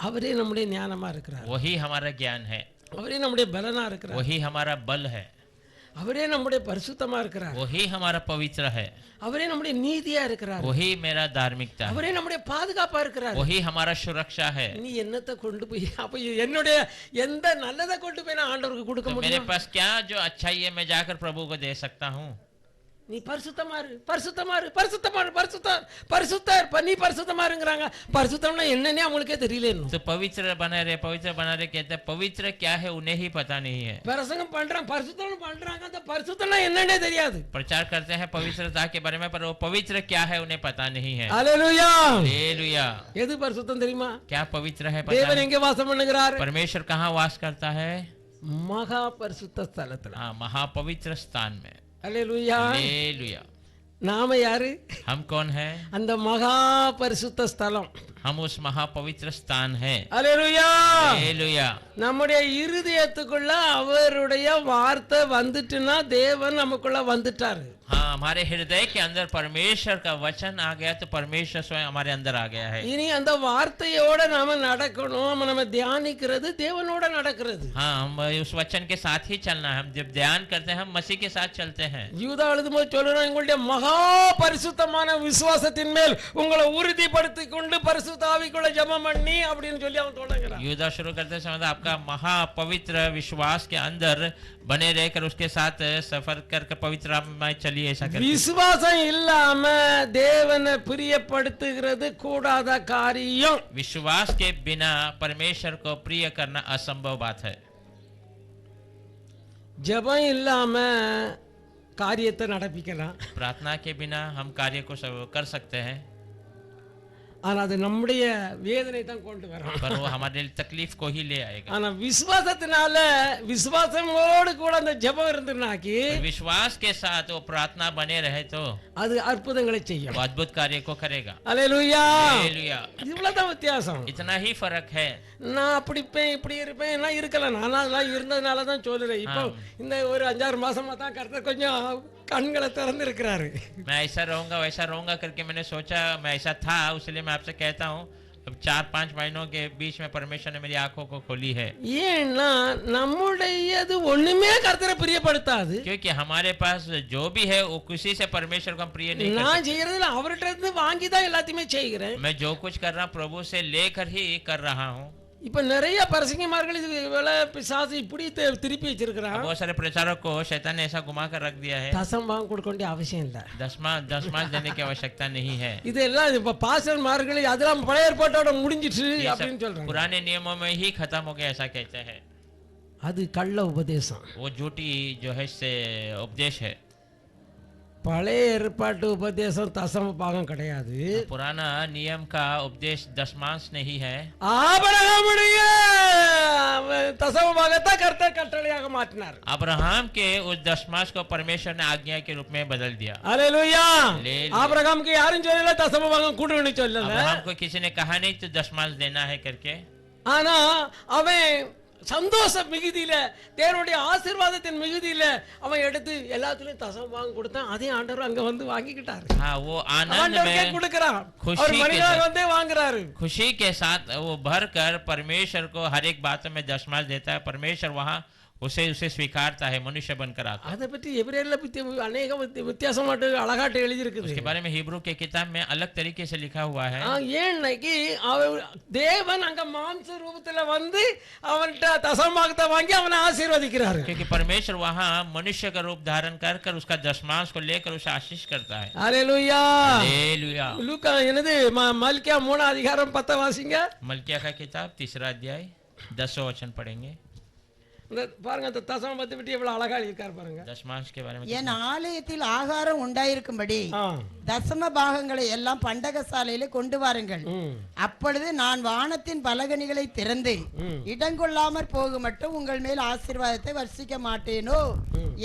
அவரே நம்முடைய ஞானமா இருக்கிறார் वही हमारा ज्ञान है, அவரே நம்முடைய பலனா இருக்கிறார் वही हमारा बल है, அவரே நம்முடைய பரிசுத்தமா இருக்கிறார் वही हमारा पवित्र है, அவரே நம்முடைய நீதியா இருக்கிறார் वही मेरा धार्मिकता है, அவரே நம்முடைய பாதுகாப்பா இருக்கிறார் वही हमारा सुरक्षा है। நீ என்னத்தை கொண்டு போய் அப்ப என்னுடைய எந்த நல்லதை கொண்டு போய் நான் ஆண்டவருக்கு கொடுக்க तो मेरे முடியும் पास क्या जो अच्छाई है मैं जाकर प्रभु को दे सकता हूँ। நீ பரிசுத்தமாரு பரிசுத்தமாரு பரிசுத்தமாரு நீ பரிசுத்தமாருங்கிறாங்க பரிசுத்தம்னா என்னன்னே அவங்களுக்கே தெரியல இன்னும் तो पवित्र बना रहे कहते हैं पवित्र क्या है उन्हें ही पता नहीं है। பிரசங்கம் பண்றாங்க பரிசுத்தம் பண்றாங்க அந்த பரிசுத்தம்னா என்னன்னே தெரியாது प्रचार करते हैं पवित्रता के बारे में पर वो पवित्र क्या है उन्हें पता नहीं है। அல்லேலூயா हालेलुया। எது பரிசுத்தம் தெரியுமா क्या पवित्र है पता தேவன் नहीं? எங்கே வாசம் பண்ணுகிறார் परमेश्वर कहाँ वास करता है? மகா பரிசுத்த ஸ்தலத்துல हाँ, महापवित्र स्थान में। அல்லேலூயா हालेलुया। நாம யாரு हम कौन है? அந்த மகா பரிசுத்த ஸ்தலம் हम उस महापवित्र स्थान है। அல்லேலூயா हालेलुया। நம்முடைய இருதயத்துக்குள்ள அவருடைய வார்த்தை வந்துட்டுனா தேவன் நமக்குள்ள வந்துட்டாரு। हाँ, हमारे हृदय के अंदर परमेश्वर का वचन आ गया तो परमेश्वर स्वयं हमारे अंदर आ गया है। இனி அந்த வார்த்தையோட நாம நடக்கணும் நம்ம தியானிக்கிறது தேவனோட நடக்கிறது। हाँ, हम उस वचन के साथ ही चलना है। हम जब ध्यान करते हैं हम मसीह के साथ चलते हैं। யூதா எழுதும்போது சொல்றான் உங்களுடைய மகா பரிசுத்தமான விசுவாசத்தின் மேல் உங்களை உறுதிப்படுத்திக் கொண்டு பரிசுத்த ஆவிக்குள்ள ஜெபம் பண்ணி அப்படினு சொல்லி அவன் தொடங்குறான்। यूदा शुरू करते समय आपका महापवित्र विश्वास के अंदर बने रहकर उसके साथ सफर करके पवित्र में चलिए ऐसा करके। விசுவாசம் இல்லாம தேவனை பிரியப்படுத்துகிறது கூடாத காரியம்। विश्वास के बिना परमेश्वर को प्रिय करना असंभव बात है। ஜெபம் இல்லாம காரியத்தை நடப்பிக்கலாம்। प्रार्थना के बिना हम कार्य को कर सकते हैं। ஆனா அது நம்முடைய வேதனை தான் கொண்டு வரும். पर वो हमारे लिए तकलीफ को ही ले आएगा. ஆனா விசுவாசத்தினால விசுவாசமோடு கூட அந்த ஜெபம் இருந்துனாக்கி विश्वास के साथ वो प्रार्थना बने रहे तो அது அற்புதங்களை செய்யும். वो अद्भुत कार्य को करेगा. அல்லேலூயா. हालेलुया. இவ்வளவுதான் வித்தியாசம். इतना ही फर्क है. நான் அப்படி இருப்பேன் இப்படி இருப்பேன் நான் இருக்கல, நானா அதெல்லாம் இருந்ததுனால தான் சொல்லுறேன். இப்போ இந்த ஒரு 5-6 மாசமா தான் கர்த்தர் கொஞ்சம் கண்களை திறந்து இருக்கிறாரு. मैं ऐसा रहूंगा वैसा रहूंगा करके मैंने सोचा, मैं ऐसा था, इसलिए मैं आपसे कहता हूँ अब 4-5 महीनों के बीच में परमेश्वर ने मेरी आंखों को खोली है. ஏன்னா நம்முடையது ஒண்ணுமே கர்த்தரை பிரியப்படுத்தாது. क्योंकि हमारे पास जो भी है वो किसी से परमेश्वर को हम प्रिय नहीं कर நான் செய்யறதுல அவர்கிட்ட இருந்து வாங்கி தான் எல்லாத்தையுமே செய்கிறேன். सकते. मैं जो कुछ कर रहा हूँ प्रभु से लेकर ही कर रहा हूँ. இப்ப நிறைய பரிசுத்தமார்கள் இது வேலை பிசாசு இப்படி திருப்பி வச்சிருக்கிறான். बहुत सारे प्रचारक को शैतान ने ऐसा घुमा कर रख दिया है. தசம்பாகம் கொடுக்க வேண்டிய அவசியம் இல்ல. दसमांश देने की आवश्यकता नहीं है. இதெல்லாம் இப்ப பாஸ்டர்மார்கள் அதெல்லாம் பழைய ஏற்பாட்டோட முடிஞ்சிட்டு ये அப்படின்னு सब சொல்றாங்க. पुराने नियमों में ही खत्म हो गया ऐसा कहते हैं. அது கள்ள உபதேசம். वो झूठी जो है से उपदेश है. பழைய ஏற்பாட்டு உபதேசம் தசம பாகம் கிடையாது. पुराना नियम का उपदेश दशमांश नहीं है. ஆபிரகாமுடைய தசம பாகத்தை கர்த்தர் கட்டளையாக மாற்றினார். अब्राहम के उस दशमांश को परमेश्वर ने आज्ञा के रूप में बदल दिया. அல்லேலூயா. हालेलुया. ஆபிரகாமுக்கு யாரும் சொல்லல தசம பாகம் கொடுன்னு சொல்லல. अब्राहम को किसी ने कहा नहीं तो दशमांश देना है करके. ஆனா அவன் சந்தோஷ மிகுதியில தேவனுடைய ஆசீர்வாதத்தின் மிகுதியில அவன் எடுத்து எல்லாத்துலயும் தசம பாகம் கொடுத்தான். அதே ஆண்டவர் அங்க வந்து வாங்கிக்கிட்டாரு. हाँ वो आनंद ஆண்டவரே में கொடுக்கறான். खुशी அவர் के மனிதனாக साथ- வந்தே வாங்குறாரு. खुशी के साथ वो भर कर परमेश्वर को हर एक बात में दशमांश देता है. परमेश्वर वहाँ उसे स्वीकारता है, मनुष्य बनकर आता है. அதை பற்றி எபிரேயர்ல அநேக வித்தியாசமாட்டு அழகாட்டு எழுதி இருக்குது. उसके बारे में हिब्रू के किताब में अलग तरीके से लिखा हुआ है. ஏன்னைக்கு தேவன் அங்க மாம்ச ரூபத்துல வந்து அவன்கிட்ட தசமபாகத்தை வாங்கி அவனை ஆசீர்வதிக்கிறாரு. क्योंकि परमेश्वर वहाँ मनुष्य का रूप धारण कर कर उसका दशमांश को लेकर उसे आशीष करता है. அல்லேலூயா. हालेलुया. லூக்கா என்னது மல்கியா 3 அதிகாரம் 10 வாசிங்க. मल्किया का किताब 3 अध्याय 10 वचन पढ़ेंगे. இந்த பாருங்க அந்த தசமபத்தை பற்றி எவ்வளவு அழகா எழுதியிருக்காரு பாருங்க. दशमांश के बारे में என் ஆலயத்தில் ஆகாரம் உண்டாயிருக்கும்படி ஆ. தசம பாகங்களை எல்லாம் பண்டகசாலையில கொண்டு வாருங்கள். ம். அப்பொழுது நான் வானத்தின் பலகணிகளை திறந்து இடங்கொள்ளாமற் போக மட்டும் உங்கள் மேல் ஆசீர்வாதத்தை வர்ஷிக்க மாட்டேனோ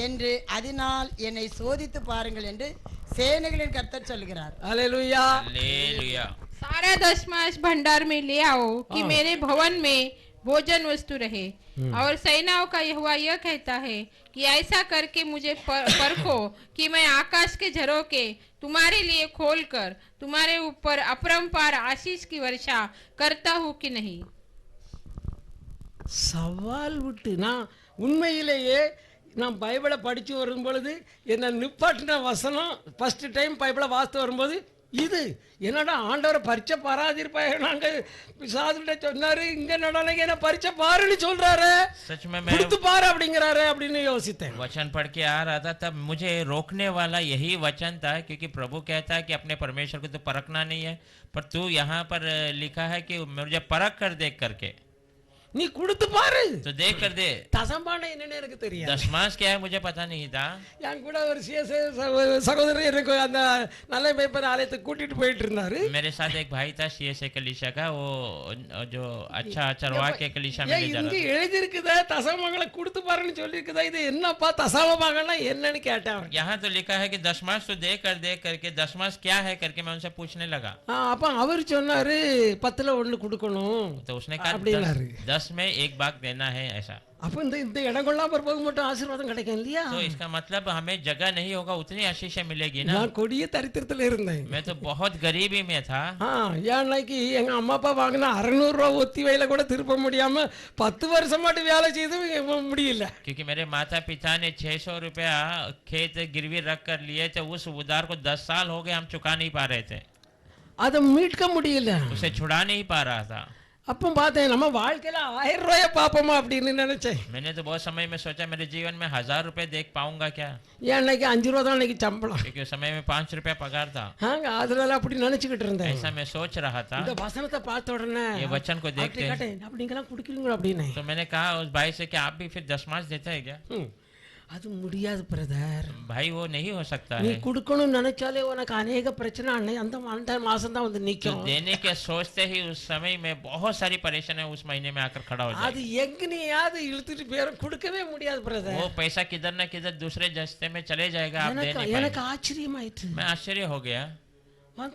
என்று அதனால் என்னை சோதித்து பாருங்கள் என்று சேனைகளின் கர்த்தர் சொல்கிறார். அல்லேலூயா. हालेलुया. सारा दशमांश भंडार में ले आओ कि मेरे भवन में भोजन वस्तु रहे। और सेनाओं का यहोवा यह कहता है कि ऐसा करके मुझे परखो कि मैं आकाश के झरोखे तुम्हारे लिए खोलकर तुम्हारे ऊपर अपरंपार आशीष की वर्षा करता हूँ कि नहीं। சவால் விட்டு நான் உண்மையிலேயே நான் பைபிளை படித்து வரும் பொழுது என்னை நிப்பாட்டின வசனம் ஃபர்ஸ்ட் டைம் பைபிளை வாசித்து வரும்போது இது என்னடா ஆண்டவரை பரிச்சை பாராதிருப்பாங்க நாங்கள் பிசாசுகிட்ட சொன்னாரு இங்க நடனைக்கு என்ன பரிச்சை பாருன்னு சொல்றாரு सच में मैं கொடுத்து பாரு அப்படிங்கிறாரு அப்படின்னு யோசித்தேன். वचन पढ़ के आ रहा था तब मुझे रोकने वाला यही वचन था, क्योंकि प्रभु कहता है कि अपने परमेश्वर को तो परखना नहीं है, पर तू यहाँ पर लिखा है कि मुझे परख कर देख करके நீ கொடுத்து பாரு. तो देख कर दे. தசம்பான என்னன்னு எனக்கு தெரியாது. दशमांश क्या है मुझे पता नहीं था. என் கூட ஒரு சிஎஸ்ஐ சகோதரர் எனக்கு அந்த நல்ல மேய்ப்பர் ஆலயத்துக்கு கூட்டிட்டு போயிட்டு இருந்தாரு. मेरे साथ एक भाई था सीएसए कलीसिया का, वो जो अच्छा चरवा के कलीसिया में ले जा இங்க रहा था. எழுதிருக்குதா தசமங்களை கொடுத்து பாருன்னு சொல்லியிருக்குதா, இது என்னப்பா தசமபாகம்னா என்னன்னு கேட்டேன். यहाँ तो लिखा है कि दशमांश तो देख करके दशमांश क्या है करके मैं उनसे पूछने लगा. அப்ப அவர் சொன்னாரு 10ல 1 கொடுக்கணும் तो उसने कहा அப்படின்னாரு. 10 में 1 भाग देना है ऐसा. அப்ப இந்த இடம் கொள்ளாம போக மட்டும் ஆசீர்வாதம் கிடைக்கும் இல்லையா? तो इसका मतलब हमें जगह नहीं होगा उतनी आशीष मिलेगी ना. நான் கொடிய தரித்திரத்துல இருந்தேன். मैं तो बहुत गरीबी में था. ஏன்னாக்கி எங்க அம்மா அப்பா வாங்கினா 600 ரூபா ஒத்தி வயல கூட திருப்ப முடியாம 10 வருஷமாட்டு வேலை செய்து முடியல. क्योंकि मेरे माता पिता ने 600 रुपया खेत गिरवी रख कर लिए थे, उस उधार को 10 साल हो गए हम चुका नहीं पा रहे थे. அதை மீட்க முடியல. उसे छुड़ा नहीं पा रहा था. அப்போ பார்த்தேன் நம்ம வாழ்க்கையில 1000 ரூபாய பாப்போமா அப்படின்னு நினைச்சேன். मैंने तो बहुत समय में सोचा मेरे जीवन में 1000 रुपए देख पाऊंगा क्या, ஏன்னாக்கி 5 ரூபா தான் இன்னைக்கு சம்பளம். क्योंकि उस समय में 5 रुपया पगार था. அதனால அப்படி நினைச்சுக்கிட்டு இருந்தேன். ऐसा मैं सोच रहा था. இந்த வசனத்தை பார்த்த உடனே ये वचन को देखते கேட்டேன் அப்படிங்கலாம் குடிக்கிறீங்களா அப்படின்னு. तो मैंने कहा उस भाई से कि आप भी फिर दशमांश देते हैं क्या. அது முடியாது பிரதர். भाई वो नहीं हो सकता நீ है। கொடுக்கணும்னு நினைச்சாலே உனக்கு அநேக பிரச்சனை அந்த மாசம் தான் வந்து तो நிக்கும். देने के सोचते ही उस समय में बहुत सारी परेशानी उस महीने में आकर खड़ा हो जाए। அது எங்கனையாவது இழுத்துட்டு போயிரும், கொடுக்கவே முடியாது பிரதர். वो पैसा किधर न किधर दूसरे रास्ते में चले जाएगा, आप दे नहीं எனக்கு पाएंगे। ஆச்சரியமாயிட்டு. मैं आश्चर्य हो गया।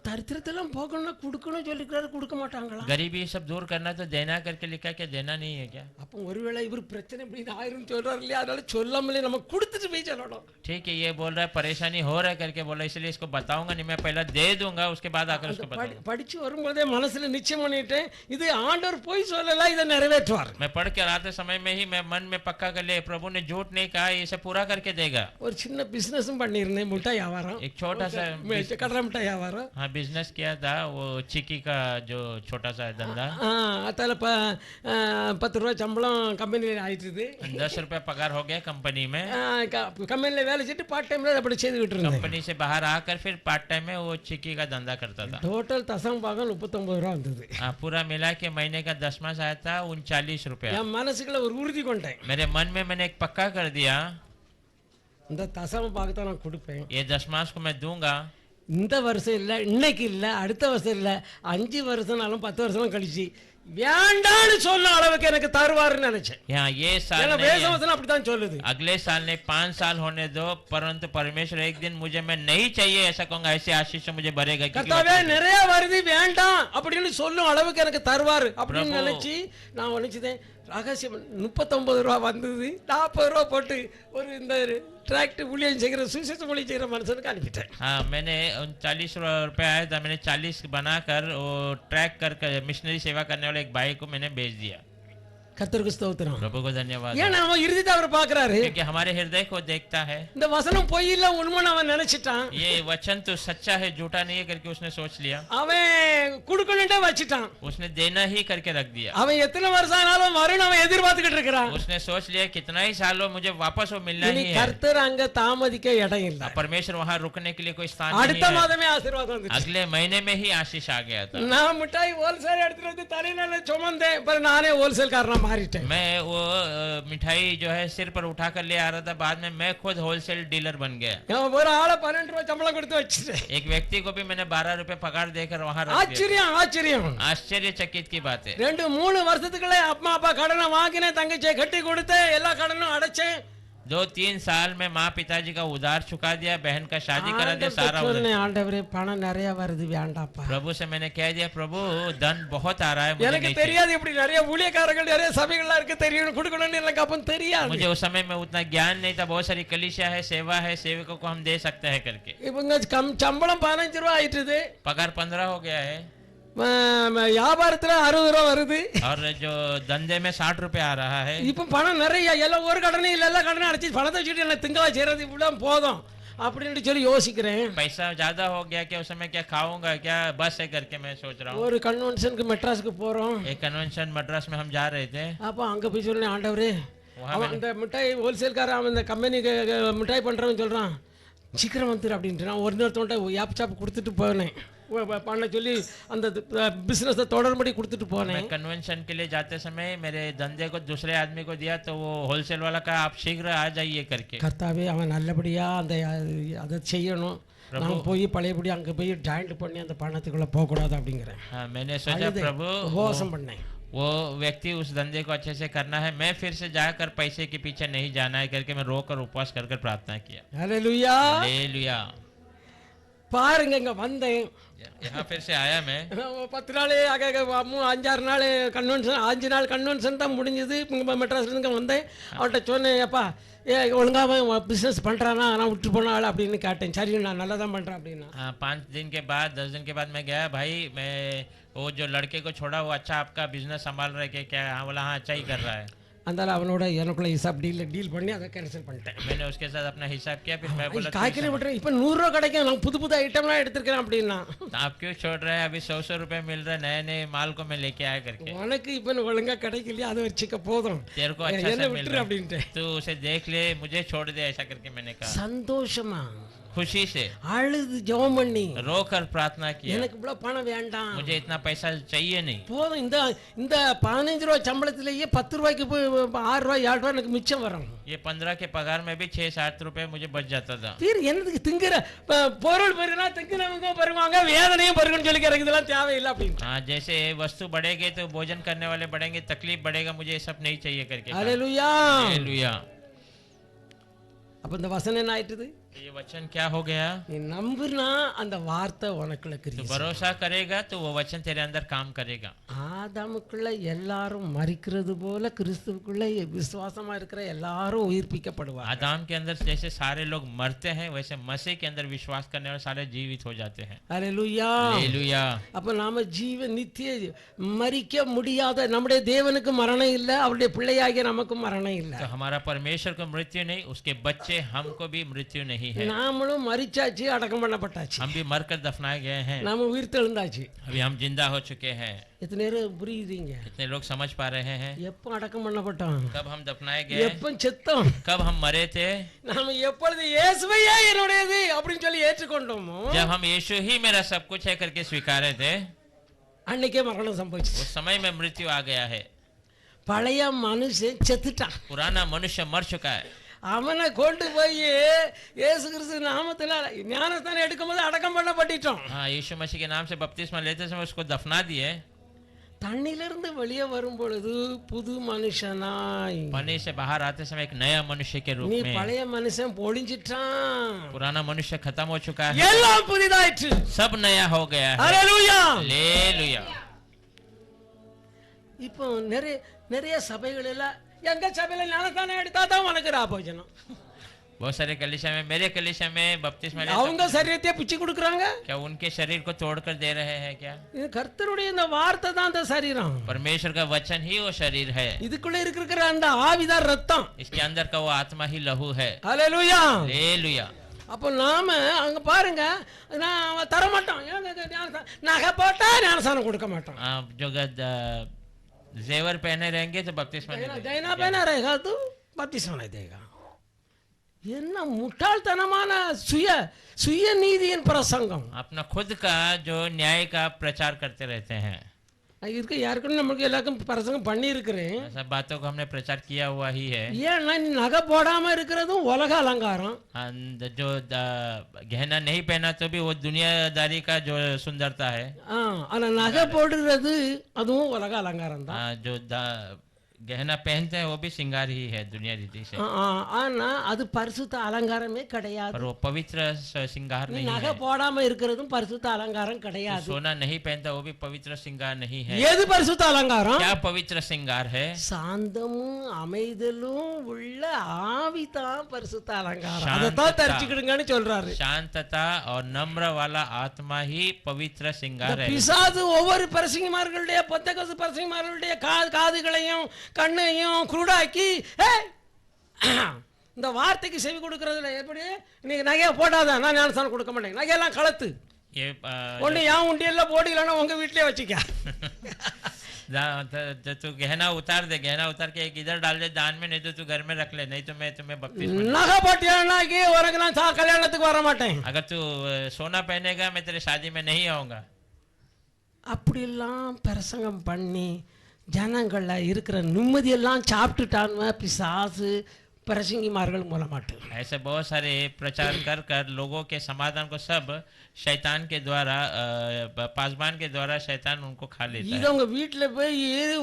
தரித்திரத்தெல்லாம் போகணும்னா கொடுக்கணும் சொல்லிக்கிறாரு, கொடுக்க மாட்டாங்களா? गरीबी सब दूर करना तो देना करके लिखा, क्या देना नहीं है क्या? அப்போ ஒருவேளை இவர் பிரச்சனை இப்படி ஆயிரும் சொல்றாரு இல்லையா, அதனால சொல்லாமலே நம்ம கொடுத்துட்டு போய் சொல்லணும். ठीक है, ये बोल रहा है परेशानी हो रहा है करके बोला, इसलिए इसको बताऊंगा नहीं, मैं पहला दे दूंगा, उसके बाद आकर उसको बताऊंगा। படிச்சு வரும்போதே மனசுல நிச்சயம் பண்ணிட்டேன், இது ஆண்டவர் போய் சொல்லல, இதை நிறைவேற்றுவார். मैं पढ़ के आते समय में ही मैं मन में पक्का कर लिया, प्रभु ने झूठ नहीं कहा, इसे पूरा करके देगा। ஒரு சின்ன பிசினஸும் பண்ணியிருந்தேன், மிட்டாய் வியாபாரம், एक छोटा सा கடலை மிட்டாய் வியாபாரம். हाँ बिजनेस किया था, वो चिक्की का जो छोटा सा धंधा। அதில் 10 ரூபா சம்பளம் கம்பெனியில் ஆயிட்டுது. 10 रुपया पगार हो गया कंपनी में। கம்பெனியில் வேலை செஞ்சு பார்ட் டைமில் அப்படி செய்துக்கிட்டு இருந்தேன். कंपनी से बाहर आकर फिर पार्ट टाइम में वो चिक्की का धंधा करता था। டோட்டல் தசம் பாகம் 39 ரூபா வந்தது. पूरा मिला के महीने का 10वां आया था 39 रुपया। என் மனசுக்குள்ள ஒரு உறுதி கொண்டேன், मेरे मन में मैंने एक पक्का कर दिया, இந்த தசம பாகத்தை நான் கொடுப்பேன். ये 10वां को मैं दूंगा। இந்த வருஷம் இல்லை, இன்னைக்கு இல்லை, அடுத்த வருஷம் இல்லை, 5 வருஷம்னாலும் 10 வருஷம் கழிச்சு வேண்டான்னு சொன்ன அளவுக்கு எனக்கு தருவாருன்னு நினைச்சேன். यहाँ ये साल ஏன்னா नहीं, வேதவசனம் அப்படித்தான் சொல்லுது. अगले साल नहीं, 5 साल होने दो, परंतु परमेश्वर एक दिन मुझे मैं नहीं चाहिए ऐसा कहूंगा, ऐसे आशीष मुझे भरेगा। கர்த்தாவே நிறைய வருது வேண்டாம் அப்படின்னு சொல்லும் அளவுக்கு எனக்கு தருவாரு அப்படின்னு நினைச்சு நான் நினைச்சதேன். ரகசியம் 39 ரூபா வந்தது, 40 ரூபா போட்டு ஒரு இந்த ट्रैक्ट ஊழியம் செய்கிற சுவிசேஷ ஊழியம் செய்கிற மனுஷனுக்கு அனுப்பிட்டேன். हाँ, मैंने 39 रुपये आया था, मैंने 40 बनाकर वो ट्रैक कर मिशनरी सेवा करने वाले एक भाई को मैंने भेज दिया। கர்த்தருக்கு ஸ்தோத்திரம். प्रभु को धन्यवाद, ஏன்னா அவன் இறுதியை அவர் பார்க்கறாரு. क्योंकि हमारे हृदय को देखता है। இந்த வசனம் பொய் இல்ல உண்மைன்னு அவன் நினைச்சிட்டான். ये वचन तो सच्चा है, झूठा नहीं है करके उसने सोच लिया। அவன் கொடுக்கணும்னே வச்சிட்டான். उसने देना ही करके रख दिया। அவன் எத்தனை வருஷம் ஆனாலும் வரும்னு அவன் எதிர்பார்த்துக்கிட்டு இருக்கிறான். उसने सोच लिया कितना ही साल हो मुझे वापस वो मिलना ही है। கர்த்தர் அங்க தாமதிக்க இடம் இல்ல. परमेश्वर वहाँ रुकने के लिए कोई स्थान नहीं அடுத்த है। மாதமே ஆசீர்வாதம் வந்துச்சு. अगले महीने में ही आशीष आ गया था। நான் மிட்டாய் ஹோல்சேல் எடுத்துட்டு வந்து தலையில சுமந்தேன், पर நானே ஹோல்சேல் காரனா மாறிட்டேன். मैं वो मिठाई जो है सिर पर उठा कर ले आ रहा था, बाद में मैं खुद होलसेल डीलर बन गया। ஒரு ஆளை 12 ரூபாய் சம்பளம் கொடுத்து வச்சிட்டேன். एक व्यक्ति को भी मैंने 12 रुपए पगार देकर वहाँ रख दिया। ஆச்சரியம் ஆச்சரியம். आश्चर्यचकित की बात है। 2-3 வருஷத்துக்குள்ள அம்மா அப்பா கடனை வாங்கினேன், தங்கச்சியை கட்டி கொடுத்தேன், எல்லா கடனும் அடைச்சேன். 2-3 साल में माँ पिताजी का उधार चुका दिया, बहन का शादी करा दिया, सारा उधार। ஆண்டவரே பணம் நிறைய வருது வேண்டாப்பா. प्रभु से मैंने कह दिया, प्रभु धन बहुत आ रहा है, मुझे எனக்கு नहीं தெரியாது இப்படி நிறைய ஊழியக்காரர்கள் நிறைய சபைகள்லாம் இருக்கு, தெரியும் கொடுக்கணும்னு எனக்கு அப்ப चाहिए। தெரியாது. मुझे उस समय में उतना ज्ञान नहीं था, बहुत सारी कलीसिया है, सेवा है, सेवकों को हम दे सकते हैं करके। இவங்க சம்பளம் 15 ரூபாய் ஆயிட்டுது, पगार 15 हो गया है வியாபாரத்துல 60 ரூபாய் வருது, और जो धंधे में 60 रुपए आ रहा है। இப்ப பணம் நிறைய, எல்லாம் ஒரு கடனே இல்ல, எல்லா கடனும் அடைச்சி பணத்தை வச்சுட்டு என்ன திங்கவா செய்யறது, இவ்வளவு போதும் அப்படின்னு சொல்லி யோசிக்கிறேன். पैसा ज्यादा हो गया क्या, उस समय क्या खाऊंगा क्या, बस है करके मैं सोच रहा हूँ। ஒரு கன்வென்ஷனுக்கு மெட்ராஸ்க்கு போறோம். एक कन्वेंशन मद्रास में हम जा रहे थे। அப்போ அங்க போய் சொன்னேன், ஆண்டவரே அவன் அந்த மிட்டாய் ஹோல்சேல்காரன், அவன் இந்த கம்பெனிக்கு மிட்டாய் பண்றவன் சொல்றான் சீக்கிரம் வந்துரு அப்படின்ட்டு நான் ஒருத்தவன்ட்ட ஏப் சாப் கொடுத்துட்டு போனேன், பண்ண சொல்லி அந்த பிசினஸ் தொடர்படி கொடுத்துட்டு போனேன். मैं कन्वेंशन के लिए जाते समय मेरे धंधे को दूसरे आदमी को दिया, तो वो होलसेल वाला कहा आप शीघ्र आ जाइए करके। கர்த்தாவே அவன் நல்லபடியா அந்த அதை செய்யணும், நான் போய் பழையபடி அங்க போய் ஜாயிண்ட் பண்ணி அந்த பணத்துக்குள்ள போக கூடாது அப்படிங்கிறேன். हाँ, मैंने सोचा प्रभु உபவாசம் பண்ணேன். वो व्यक्ति उस धंधे को अच्छे से करना है, मैं फिर से जाकर पैसे के पीछे नहीं जाना है करके मैं रोकर उपवास कर प्रार्थना किया। ஹல்லேலூயா. हालेलुया। பாருங்க இங்க வந்தேன், यहाँ फिर से आया मैं। 10 நாள் 5-6 நாள் கன்வென்ஷன், 5 நாள் கன்வென்ஷன் தான் முடிஞ்சது. மெட்ராஸ்லேருந்து வந்தேன், அவன்கிட்ட சொன்னேன், எப்பா ஒழுங்காக பிஸ்னஸ் பண்ணுறானா, நான் விட்டு போனாள் அப்படின்னு கேட்டேன். சரி நான் நல்லா தான் பண்ணுறேன் அப்படின்னா. 5 दिन के बाद 10 दिन के बाद मैं गया, भाई मैं वो जो लड़के को छोड़ा वो अच्छा आपका बिजनेस संभाल रहे के क्या? हाँ बोला, हाँ अच्छा ही कर रहा है। அதனால அவனோட எனக்குள்ள ஹிசாப் டீல் பண்ணி அதை கேன்சல் பண்ணிட்டேன். मैंने उसके साथ अपना हिसाब किया, फिर मैं बोला காய்கறி விட்டுறேன், இப்போ 100 ரூபா கிடைக்கும், நான் புது ஐட்டம்லாம் எடுத்துருக்கிறேன் அப்படின்னா. आप क्यों छोड़ रहे हैं, अभी 100 रुपए मिल रहे, नए नए माल को मैं लेके आया करके। உனக்கு இப்போ ஒழுங்கா கிடைக்கலையா, அதை வச்சுக்க போதும், तेरे को अच्छा से मिल விட்டுரு रहा அப்படின்ட்டு. है, तू उसे देख ले, मुझे छोड़ दे ऐसा करके मैंने कहा। சந்தோஷமா खुशी से அழுது ஜெபம் பண்ணி रोकर प्रार्थना किया, எனக்கு இவ்வளவு பணம் வேண்டாம், मुझे इतना पैसा चाहिए नहीं, போதும், இந்த இந்த 15 ரூபாய் சம்பளத்திலேயே 10 ரூபாய்க்கு போய் 6 ரூபாய் 7 ரூபாய் எனக்கு மிச்சம் வரும். ये 15 के पगार में भी 6-7 रुपए मुझे बच जाता था. தீர் என்னதுக்கு திங்கிற பொருள் பெருனா திங்கினவங்க பெருவாங்க, வேதனையும் பெருகுன்னு சொல்லி எனக்கு இதெல்லாம் தேவையில்லை அப்படின்னு. हाँ, जैसे वस्तु बढ़ेगी तो भोजन करने वाले बढ़ेंगे, तकलीफ बढ़ेगा, मुझे ये सब नहीं चाहिए करके. ஹல்லேலூயா. हालेलुया. அப்ப இந்த வசனம் என்ன ஆயிட்டுது? ये वचन क्या हो गया? நீ நம்புனா அந்த வார்த்தை உனக்குள்ள तो கிரியை. भरोसा करेगा तो वो वचन तेरे अंदर काम करेगा. ஆதாமுக்குள்ள எல்லாரும் மரிக்கிறது போல கிறிஸ்துவுக்குள்ள விசுவாசமா இருக்கிற எல்லாரும் உயிர்ப்பிக்கப்படுவாங்க. आदम के अंदर जैसे सारे लोग मरते हैं, वैसे मसीह के अंदर विश्वास करने वाले सारे जीवित हो जाते हैं. ஹல்லேலூயா. हालेलुया. அப்ப நாம நித்திய மரிக்க முடியாத நம்முடைய தேவனுக்கு மரணம் இல்ல, அவருடைய பிள்ளையாகிய நமக்கு மரணம் இல்ல. तो हमारा परमेश्वर को मृत्यु नहीं, उसके बच्चे हमको भी मृत्यु नहीं है. நாமளும் மரிச்சாச்சு, அடக்கம் பண்ணப்பட்டாச்சு, हम भी मरकर दफनाए गए हैं, நாம உயிர் தெழுந்தாச்சு. अभी हम जिंदा हो चुके हैं. எத்தனை நேரம் புரியுதுங்க? कितने लोग समझ पा रहे हैं? எப்ப அடக்கம் பண்ணப்பட்டோம், कब हम दफनाए गए, எப்ப செத்தோம், कब हम मरे थे, நாம எப்பொழுது இயேசுவையே என்னுடையது அப்படின்னு சொல்லி ஏற்றுக்கொண்டோமோ जब हम यीशु ही मेरा सब कुछ है करके स्वीकारे थे, அன்னைக்கே மரணம் சம்பவிச்சு. उस समय में मृत्यु आ गया है. பழைய மனுஷன் செத்துட்டான், पुराना मनुष्य मर चुका है. அவனை கொண்டு போய் இயேசு கிறிஸ்து நாமத்துல ஞானஸ்தானம் எடுக்கும் போது அடக்கம் பண்ணப்பட்டுட்டோம். हाँ, यीशु मसीह के नाम से बपतिस्मा लेते समय उसको दफना दिए. தண்ணிலிருந்து வெளியே வரும் பொழுது புது மனுஷனாய், पानी से बाहर आते समय एक नया मनुष्य के रूप நீ में. பழைய மனுஷன் பொழிஞ்சிட்டான், पुराना मनुष्य खत्म हो चुका है, எல்லாம் புதிதாயிற்று. सब नया हो गया है. ஹல்லேலூயா. हालेलुया. இப்போ நிறைய சபைகள் எல்லாம் எங்க சபையில ஞானஸ்தானம் எடுத்தா தான் உனக்கு ராபோஜனம், बहुत सारे कलीसिया में, मेरे कलीसिया में बपतिस्मा लेते அவங்க சரீரத்தை பிச்சு கொடுக்குறாங்க. क्या उनके शरीर को तोड़कर दे रहे हैं क्या? இது கர்த்தருடைய இந்த வார்த்தை தான் அந்த சரீரம், परमेश्वर का वचन ही वो शरीर है, இதுக்குள்ள இருக்கிற அந்த ஆவிதான் ரத்தம். इसके अंदर का वो आत्मा ही लहू है. ஹல்லேலூயா. हालेलुया. அப்போ நாம அங்க பாருங்க, நான் தர மாட்டோம், நகை போட்டா ஞானஸ்தானம் கொடுக்க மாட்டோம். आप जो जेवर पहने रहेंगे तो बपतिस्मा नहीं देंगे. கைனா பேனா रहेगा तो बपतिस्मा नहीं देगा. என்ன முட்டாள்தனமான சுய நீதியின் பிரசங்கம். अपना खुद का जो न्याय का प्रचार करते रहते हैं. இருக்க யாருக்கும் நம்மளுக்கு எல்லாருக்கும் பிரசங்கம் பண்ணி இருக்கிறேன். सब बातों को हमने प्रचार किया हुआ ही है. ஏன்னா நகை போடாம இருக்கிறதும் உலக அலங்காரம், जो गहना नहीं पहना तो भी वो दुनियादारी का जो सुंदरता है. ஆனா நகை போடுறது அதுவும் உலக அலங்காரம் தான். जो गहना पहनते हैं वो भी श्रृंगार ही है दुनिया रीति से. ஆனா அது பரிசுத்த அலங்காரமே கிடையாது. पर वो पवित्र श्रृंगार नहीं நகை है. போடாம இருக்கிறதும் பரிசுத்த அலங்காரம் கிடையாது. सोना नहीं पहनता वो भी पवित्र श्रृंगार नहीं है. எது பரிசுத்த அலங்காரம்? क्या पवित्र श्रृंगार है? சாந்தமும் அமைதலும் உள்ள ஆவிதான் பரிசுத்த அலங்காரம். சாந்ததா. அதைத்தான் தெரிஞ்சுக்கிடுங்கன்னு சொல்றாரு. शांतता और नम्र वाला आत्मा ही पवित्र श्रृंगार है. பிசாசு ஒவ்வொரு பரிசுமார்களுடைய பத்தகசு பரிசுமார்களுடைய காதுகளையும் கண்ணையும் குருடாக்கி இந்த வார்த்தைக்கு செவி கொடுக்கறதுல எப்படி நீங்க நகையை போடாத, நான் ஞானஸ்தானம் கொடுக்க மாட்டேன், நகையெல்லாம் கலத்து, ये ஒண்ணு ஏன் உண்டியல்ல போடு, இல்லைன்னா உங்க வீட்டிலே வச்சுக்க. तू गहना उतार दे, गहना उतार के एक इधर डाल दे दान में, नहीं तो तू घर में रख ले, नहीं तो मैं तुम्हें बपतिस्मा. நகை போட்டியானாக்கி உனக்கு நான் கல்யாணத்துக்கு வர மாட்டேன். अगर तू सोना पहनेगा मैं तेरे शादी में नहीं आऊंगा. அப்படிலாம் பிரசங்கம் பண்ணி ஜனங்கள்ல இருக்கிற நிம்மதியெல்லாம் சாப்பிட்டுட்டான்னு பிசாசு பிரசங்கிமார்கள் மூலமாட்டு. ऐसे बहुत सारे प्रचार कर कर लोगों के समाधान को सब शैतान के द्वारा पासबान के द्वारा शैतान उनको खा लेता இது है. உங்க வீட்டுல போய்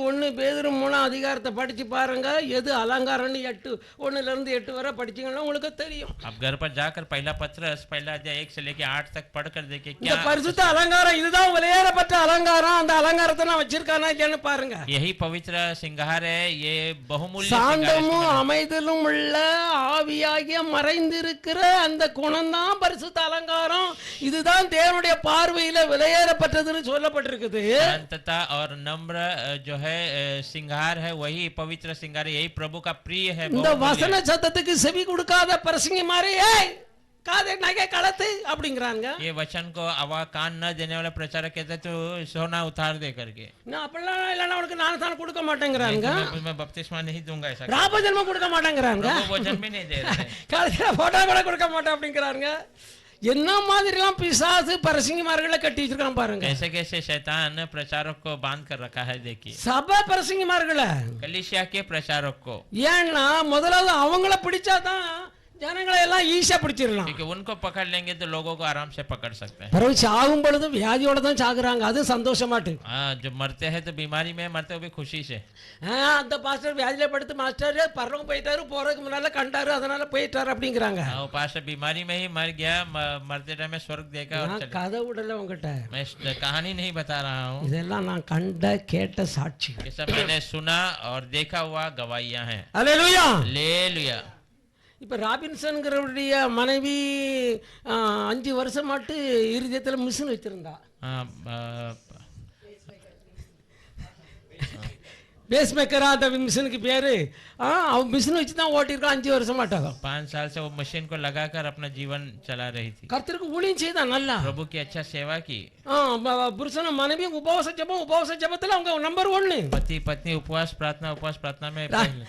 1 பேதுரு 3 அதிகாரத்தை படிச்சு பாருங்க, எது அலங்காரம்னு 1 வரை படிச்சீங்கன்னா உங்களுக்கு தெரியும். आप घर पर जाकर पहला पत्रस पहला अध्याय 1 से लेकर 8 तक पढ़कर देखिए இந்த क्या பரிசுத்த அலங்காரம் இதுதான் விலையேறப்பட்ட அலங்காரம். அந்த அலங்காரத்தை நான் வச்சிருக்கானா இல்லையான்னு பாருங்க. यही पवित्र श्रृंगार है, ये बहुमूल्य श्रृंगार சாந்தமும் है. அமைதலும் உள்ள ஆவியாகிய மறைந்திருக்கிற அந்த குணம்தான் பரிசுத்த அலங்காரம். இதுதான் தேவனுடைய பார்வையில விலையேறப்பட்டதுன்னு சொல்லப்பட்டிருக்குது. शांतता और नम्र जो है श्रृंगार है, वही पवित्र श्रृंगार है, यही प्रभु का प्रिय है. இந்த வசன சத்தத்துக்கு செவி கொடுக்காத பிரசங்கி மாதிரி காதை நகை கலத்து அப்படிங்கிறாங்க. ये वचन को आवाज कान न देने वाला प्रचारक कहते तो सोना उतार दे करके. நான் அப்படிலாம் இல்லைன்னா உனக்கு ஞானஸ்தானம் கொடுக்க மாட்டேங்கிறாங்க, मैं बपतिस्मा नहीं दूंगा ऐसा. ராபஜன்மம் கொடுக்க மாட்டேங்கிறாங்க, प्रभु वचन भी नहीं दे रहे. கடைசியில போட்டோ கூட கொடுக்க மாட்டேன் அப்படிங்கிறாங்க. என்ன மாதிரிலாம் பிசாசு பிரசங்கிமார்களை கட்டி வச்சிருக்கான் பாருங்க. कैसे कैसे शैतान प्रचारक को बांध कर रखा है देखिए, சபை பிரசங்கிமார்களை. कलीसिया के प्रचारक को, ஏன்னா முதலாவது அவங்கள பிடிச்சாதான் ஜனங்களை எல்லாம் ஈஸியா பிடிச்சிடலாம். क्योंकि उनको पकड़ लेंगे तो लोगों को आराम से पकड़ सकते हैं. பிறகு சாகும் பொழுது வியாதியோட தான் சாகுறாங்க, அது சந்தோஷமாட்டு. हाँ, जो मरते हैं तो बीमारी में मरते हुए खुशी से. அந்த பாஸ்டர் வியாதியில படுத்து மாஸ்டர் பரலோகம் போயிட்டாரு, போறதுக்கு முன்னால கண்டாரு, அதனால போயிட்டாரு அப்படிங்கிறாங்க. वो पास्टर बीमारी में ही मर गया, मरते टाइम में स्वर्ग देखा और நான் चले. கதை விடல உங்ககிட்ட, मैं कहानी नहीं बता रहा हूँ, இதெல்லாம் நான் கண்ட கேட்ட சாட்சி. ये सब मैंने सुना और देखा हुआ गवाहियां हैं. அல்லேலூயா. हालेलुया. இப்ப ராபின்சன்கிறவருடைய மனைவி 5 வருஷம் மாட்டு இருதயத்துல மிஷின் வச்சிருந்தா. हाँ, பேஸ் மேக்கரா அந்த மிஷினுக்கு பேரு. அவன் மிஷின் வச்சு தான் ஓட்டிருக்கான் 5 வருஷம் மாட்டாங்க. 5 साल से वो मशीन को लगाकर अपना जीवन चला रही थी. கர்த்தருக்கு ஊழியம் செய்தா நல்லா. प्रभु की अच्छा सेवा की. புருஷனும் மனைவியும் உபவாச ஜெபத்துல அவங்க நம்பர் 1. पति पत्नी उपवास प्रार्थना में पहले.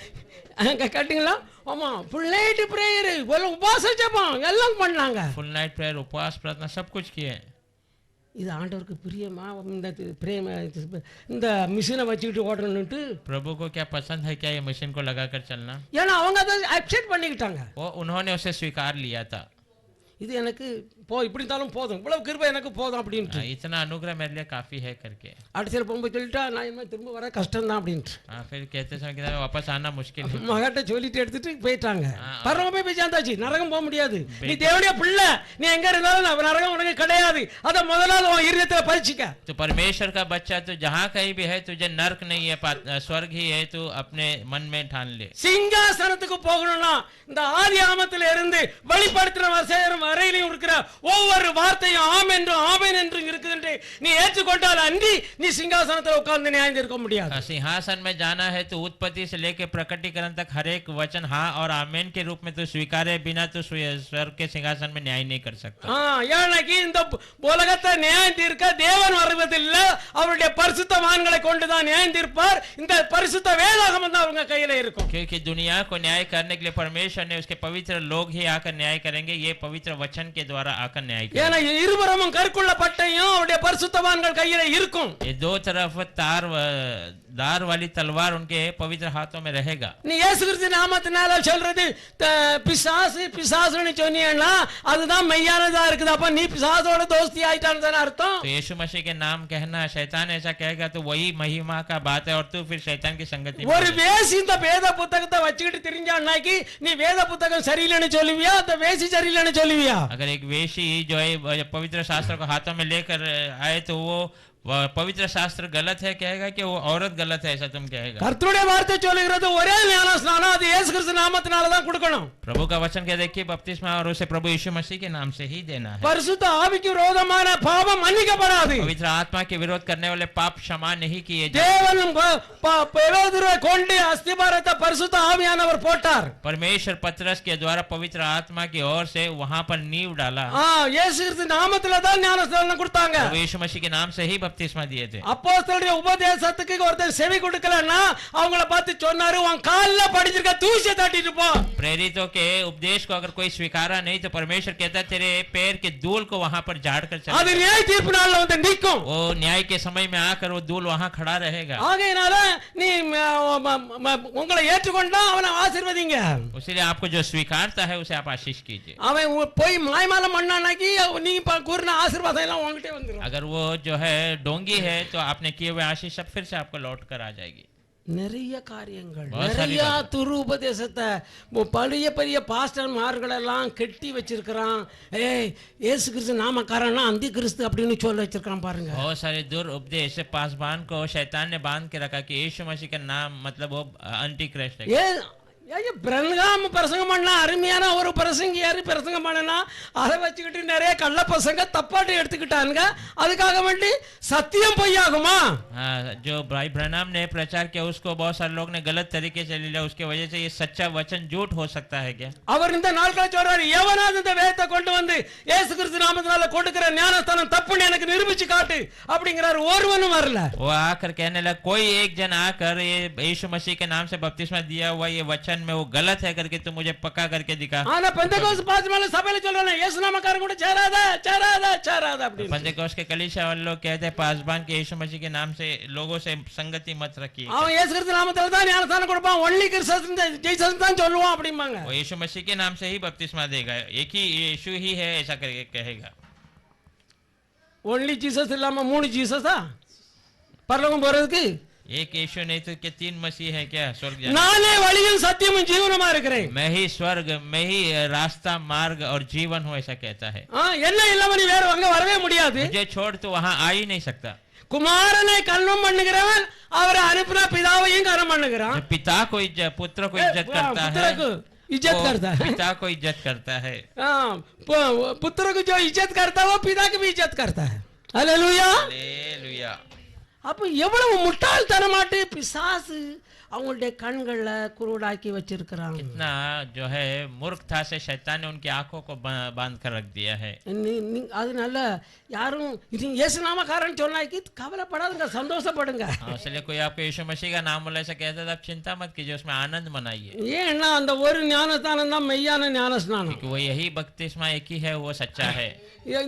கேட்டீங்களா? ஆமா, ஃபுல் நைட் பிரேயர், உபவாச ஜெபம் எல்லாம் பண்ணாங்க. फुल नाइट प्रेयर, उपवास प्रार्थना सब कुछ किए. இது ஆண்டவருக்கு பிரியமா? இந்த பிரேம இந்த மிஷினை வச்சுக்கிட்டு ஓடணும்ட்டு प्रभु को क्या पसंद है क्या ये मशीन को लगाकर चलना? ஏன்னா அவங்க அதை அக்செப்ட் பண்ணிக்கிட்டாங்க. वो उन्होंने उसे स्वीकार लिया था. இது எனக்கு இப்படி இருந்தாலும் போதும், இவ்வளவு கிருபை எனக்கு போதும் அப்படின்ட்டு. इतना अनुग्रह मेरे लिए काफी है करके. அடுத்த போகும்போது சொல்லிட்டா நான் இனிமே திரும்ப வர கஷ்டம் தான் அப்படின்ட்டு. फिर कहते समय कि वापस आना मुश्किल है. மகட்ட சொல்லிட்டு எடுத்துட்டு போயிட்டாங்க. பரலோகம் போய் சேர்ந்தாச்சு, நரகம் போக முடியாது. நீ தேவனுடைய பிள்ளை, நீ எங்க இருந்தாலும் நரகம் உனக்கு கிடையாது. அத முதலாவது உன் இருதயத்துல பதிச்சுக்க. तो परमेश्वर का बच्चा तो जहाँ कहीं भी है तुझे नर्क नहीं है, स्वर्ग ही है, तू अपने मन में ठान ले. சிங்காசனத்துக்கு போகணும்னா இந்த ஆதியாகமத்தில இருந்து வெளிப்படுத்தின வரையிலும் இருக்கிற ஒவ்வொரு வார்த்தையும் ஆமென் என்று இருக்குது. நீ ஏற்றுக்கொண்டால் அன்றி நீ சிங்காசனத்தில் உட்கார்ந்து நியாயம் தீர்க்க முடியாது. सिंहासन में जाना है तो उत्पत्ति से लेकर प्रकटीकरण तक हर एक वचन हाँ और आमेन के रूप में तो स्वीकारे बिना तो स्वर्ग के सिंहासन में न्याय नहीं कर सकता. ஏன்னாக்கி இந்த உலகத்தை நியாயம் தீர்க்க தேவன் வருவதில்லை, அவருடைய பரிசுத்தவான்களை கொண்டுதான் நியாயம் தீர்ப்பார். இந்த பரிசுத்த வேதாகமம் தான் அவங்க கையில இருக்கும். क्योंकि दुनिया को न्याय करने के लिए परमेश्वर ने उसके पवित्र लोग ही आकर न्याय करेंगे, ये पवित्र वचन के द्वारा आकर न्याय करेंगे. ஏன்னா இருபுறமும் கற்குள்ள பட்டயம் அவருடைய பரிசுத்தவான்கள் கையில இருக்கும். ये दो तरफ दार वाली तलवार उनके पवित्र हाथों में रहेगा. நீ இயேசு கிறிஸ்து நாமத்தினால சொல்றது பிசாசுன்னு சொன்னீங்கன்னா அதுதான் மெய்யானதா இருக்குது. அப்ப நீ பிசாசோட தோஸ்தி ஆயிட்டான்னு அர்த்தம். तो यीशु मसीह के नाम कहना, शैतान ऐसा कहेगा तो वही महिमा का बात है और तू फिर शैतान की संगति में. ஒரு வேசி இந்த வேத புத்தகத்தை வச்சுக்கிட்டு திரிஞ்சான்னாக்கி நீ வேத புத்தகம் சரியில்லைன்னு சொல்லுவியா, அந்த வேசி சரியில்லைன்னு சொல்லுவியா? अगर एक वेशी जो है पवित्र शास्त्र को हाथों में लेकर आए तो वो पवित्र शास्त्र गलत है कहेगा कि वो औरत गलत है, ऐसा तुम कहेगा? கர்த்தருடைய வார்த்தை சொல்லுகிறது ஒரே ஞானஸ்நானம், அது இயேசு கிறிஸ்து நாமத்தினால தான் கொடுக்கணும். प्रभु का वचन क्या देखिए, बपतिस्मा और उसे प्रभु यीशु मसीह के नाम से ही देना है. பரிசுத்த ஆவிக்கு விரோதமான பாவம் மன்னிக்கப்படாது. पवित्र आत्मा के विरोध करने वाले पाप क्षमा नहीं किए जाते. தேவன் பேதுருவை கொண்டு அஸ்திபாரத்தை பரிசுத்த ஆவியானவர் போட்டார். परमेश्वर पतरस के द्वारा पवित्र आत्मा की ओर से वहां पर नींव डाला. இயேசு கிறிஸ்து நாமத்தில தான் ஞானஸ்நானம் கொடுத்தாங்க. प्रभु यीशु मसीह के नाम से ही बपतिस्मा दिए थे. அப்போஸ்தலருடைய உபதேசத்துக்கு ஒருத்தர் செவி கொடுக்கலன்னா அவங்கள பார்த்து சொன்னாரு, உன் கால்ல படிச்சிருக்க தூசியை தட்டிட்டு போ. प्रेरितों के उपदेश को अगर कोई स्वीकारा नहीं तो परमेश्वर कहता है तेरे पैर के धूल को वहां पर झाड़ कर चल. அது நியாய தீர்ப்பு நாள்ல வந்து நிக்கும். वो न्याय के समय में आकर वो धूल वहां खड़ा रहेगा. ஆகையினால நீ உங்களை ஏற்றுக்கொண்டா அவனை ஆசீர்வதிங்க. इसलिए आपको जो स्वीकारता है उसे आप आशीष कीजिए. அவன் போய் மாய்மாலம் பண்ணானாக்கி நீங்க கூறின ஆசீர்வாதம் எல்லாம் உங்ககிட்ட வந்துரும். अगर वो जो है डोंगी है तो आपने किए हुए आशीष सब फिर से आपको लौट कर आ जाएगी. நிறைய காரியங்கள், बहुत सारी நிறைய துரு உபதேசத்தை பழைய பெரிய பாஸ்டர்மார்கள் எல்லாம் கெட்டி வச்சிருக்கிறான். இயேசு கிறிஸ்து நாமக்காரனா அந்தி கிறிஸ்து அப்படின்னு சொல்ல வச்சிருக்கான் பாருங்க. बहुत सारे दुर उपदेश पासवान को शैतान ने बांध के रखा कि यीशु मसीह का नाम मतलब वो एंटी क्राइस्ट है. பிரங்காம பிரசங்கம் பண்ணா அருமையான ஒரு பிரசங்கியாரு பிரசங்கம் பண்ணனா அதை வச்சுக்கிட்டு நிறைய கள்ள பசங்க தப்பாட்டு எடுத்துக்கிட்டாங்க. அதுக்காக வேண்டி சத்தியம் பொய்யாகுமா? जो भाई ब्रैनम ने प्रचार किया उसको बहुत सारे लोग ने गलत तरीके से ले लिया, उसके वजह से ये सच्चा वचन झूठ हो सकता है क्या? அவர் இந்த நாட்களை சொல்றாரு, எவனாவது இந்த வேதத்தை கொண்டு வந்து இயேசு கிறிஸ்து நாமத்தினால கொடுக்கிற ஞானஸ்தானம் தப்புன்னு எனக்கு நிரூபிச்சு காட்டு அப்படிங்கிறாரு. ஒருவனும் வரல. वो आकर कहने लगा, कोई एक जन आकर ये यीशु मसीह के नाम से बपतिस्मा दिया हुआ ये वचन लेखन में वो गलत है करके तू मुझे पक्का करके दिखा। ஆனா பெந்தெகோஸ்து பாஸ்மால சபையில சொல்றானே இயேசு நாமக்காரன் கூட சேராத அப்படி पेंटेकोस्ट के कलीसिया वाले लोग कहते हैं पासबान के यीशु मसीह के नाम से लोगों से संगति मत रखिए। அவன் இயேசு கிறிஸ்து நாமத்துல தான் ஞானஸ்நானம் கொடுப்பான், ஒன்லி கிறிஸ்து ஜீசஸ் தான் சொல்லுவான் அப்படிம்பாங்க। वो यीशु मसीह के नाम से ही बपतिस्मा देगा, एक ही यीशु ही है ऐसा करके कहेगा। ஒன்லி ஜீசஸ் இல்லாம 3 ஜீசஸா பரலோகம் போறதுக்கு? एक यीशु नहीं तो क्या 3 मसीह है क्या स्वर्ग जाने? நானே வழியும் சத்தியமும் ஜீவனுமா இருக்கிறேன், मैं ही स्वर्ग, मैं ही रास्ता मार्ग और जीवन हूँ ऐसा कहता है। என்ன இல்லாம நீ வேற அங்க வரவே முடியாது। मुझे छोड़ तो वहां आ ही नहीं सकता। குமாரனை கனம் பண்ணுகிறவன் அவரை அனுப்பின பிதாவையும் கனம் பண்ணுகிறான்। जो पिता को इज्जत, पुत्र को इज्जत करता है, पुत्र को इज्जत वो करता है, पिता को इज्जत करता है। पुत्र को जो इज्जत करता है वो पिता की भी इज्जत करता है। हालेलुया। हालेलुया। அப்ப எவ்வளவு முட்டாள்தனமாட்டு பிசாசு அவங்களுடைய கண்கள்ல குருடாக்கி வச்சிருக்கிறாங்க। कितना जो है मूर्खता से शैतान ने उनकी आंखों को बांध कर रख दिया है। அதனால யாரும் இது இயேசு நாமக்காரன் சொன்னாக்கி கவலைப்படாதுங்க, சந்தோஷப்படுங்க। इसलिए कोई आपको यीशु मसीह का नाम बोला ऐसा कहता है आप चिंता मत कीजिए, उसमें आनंद मनाइए। ஏன்னா அந்த ஒரு ஞானஸ்நானம் தான் மெய்யான ஞானஸ்நானம்। क्योंकि वो यही बपतिस्मा एक ही है, वो सच्चा है।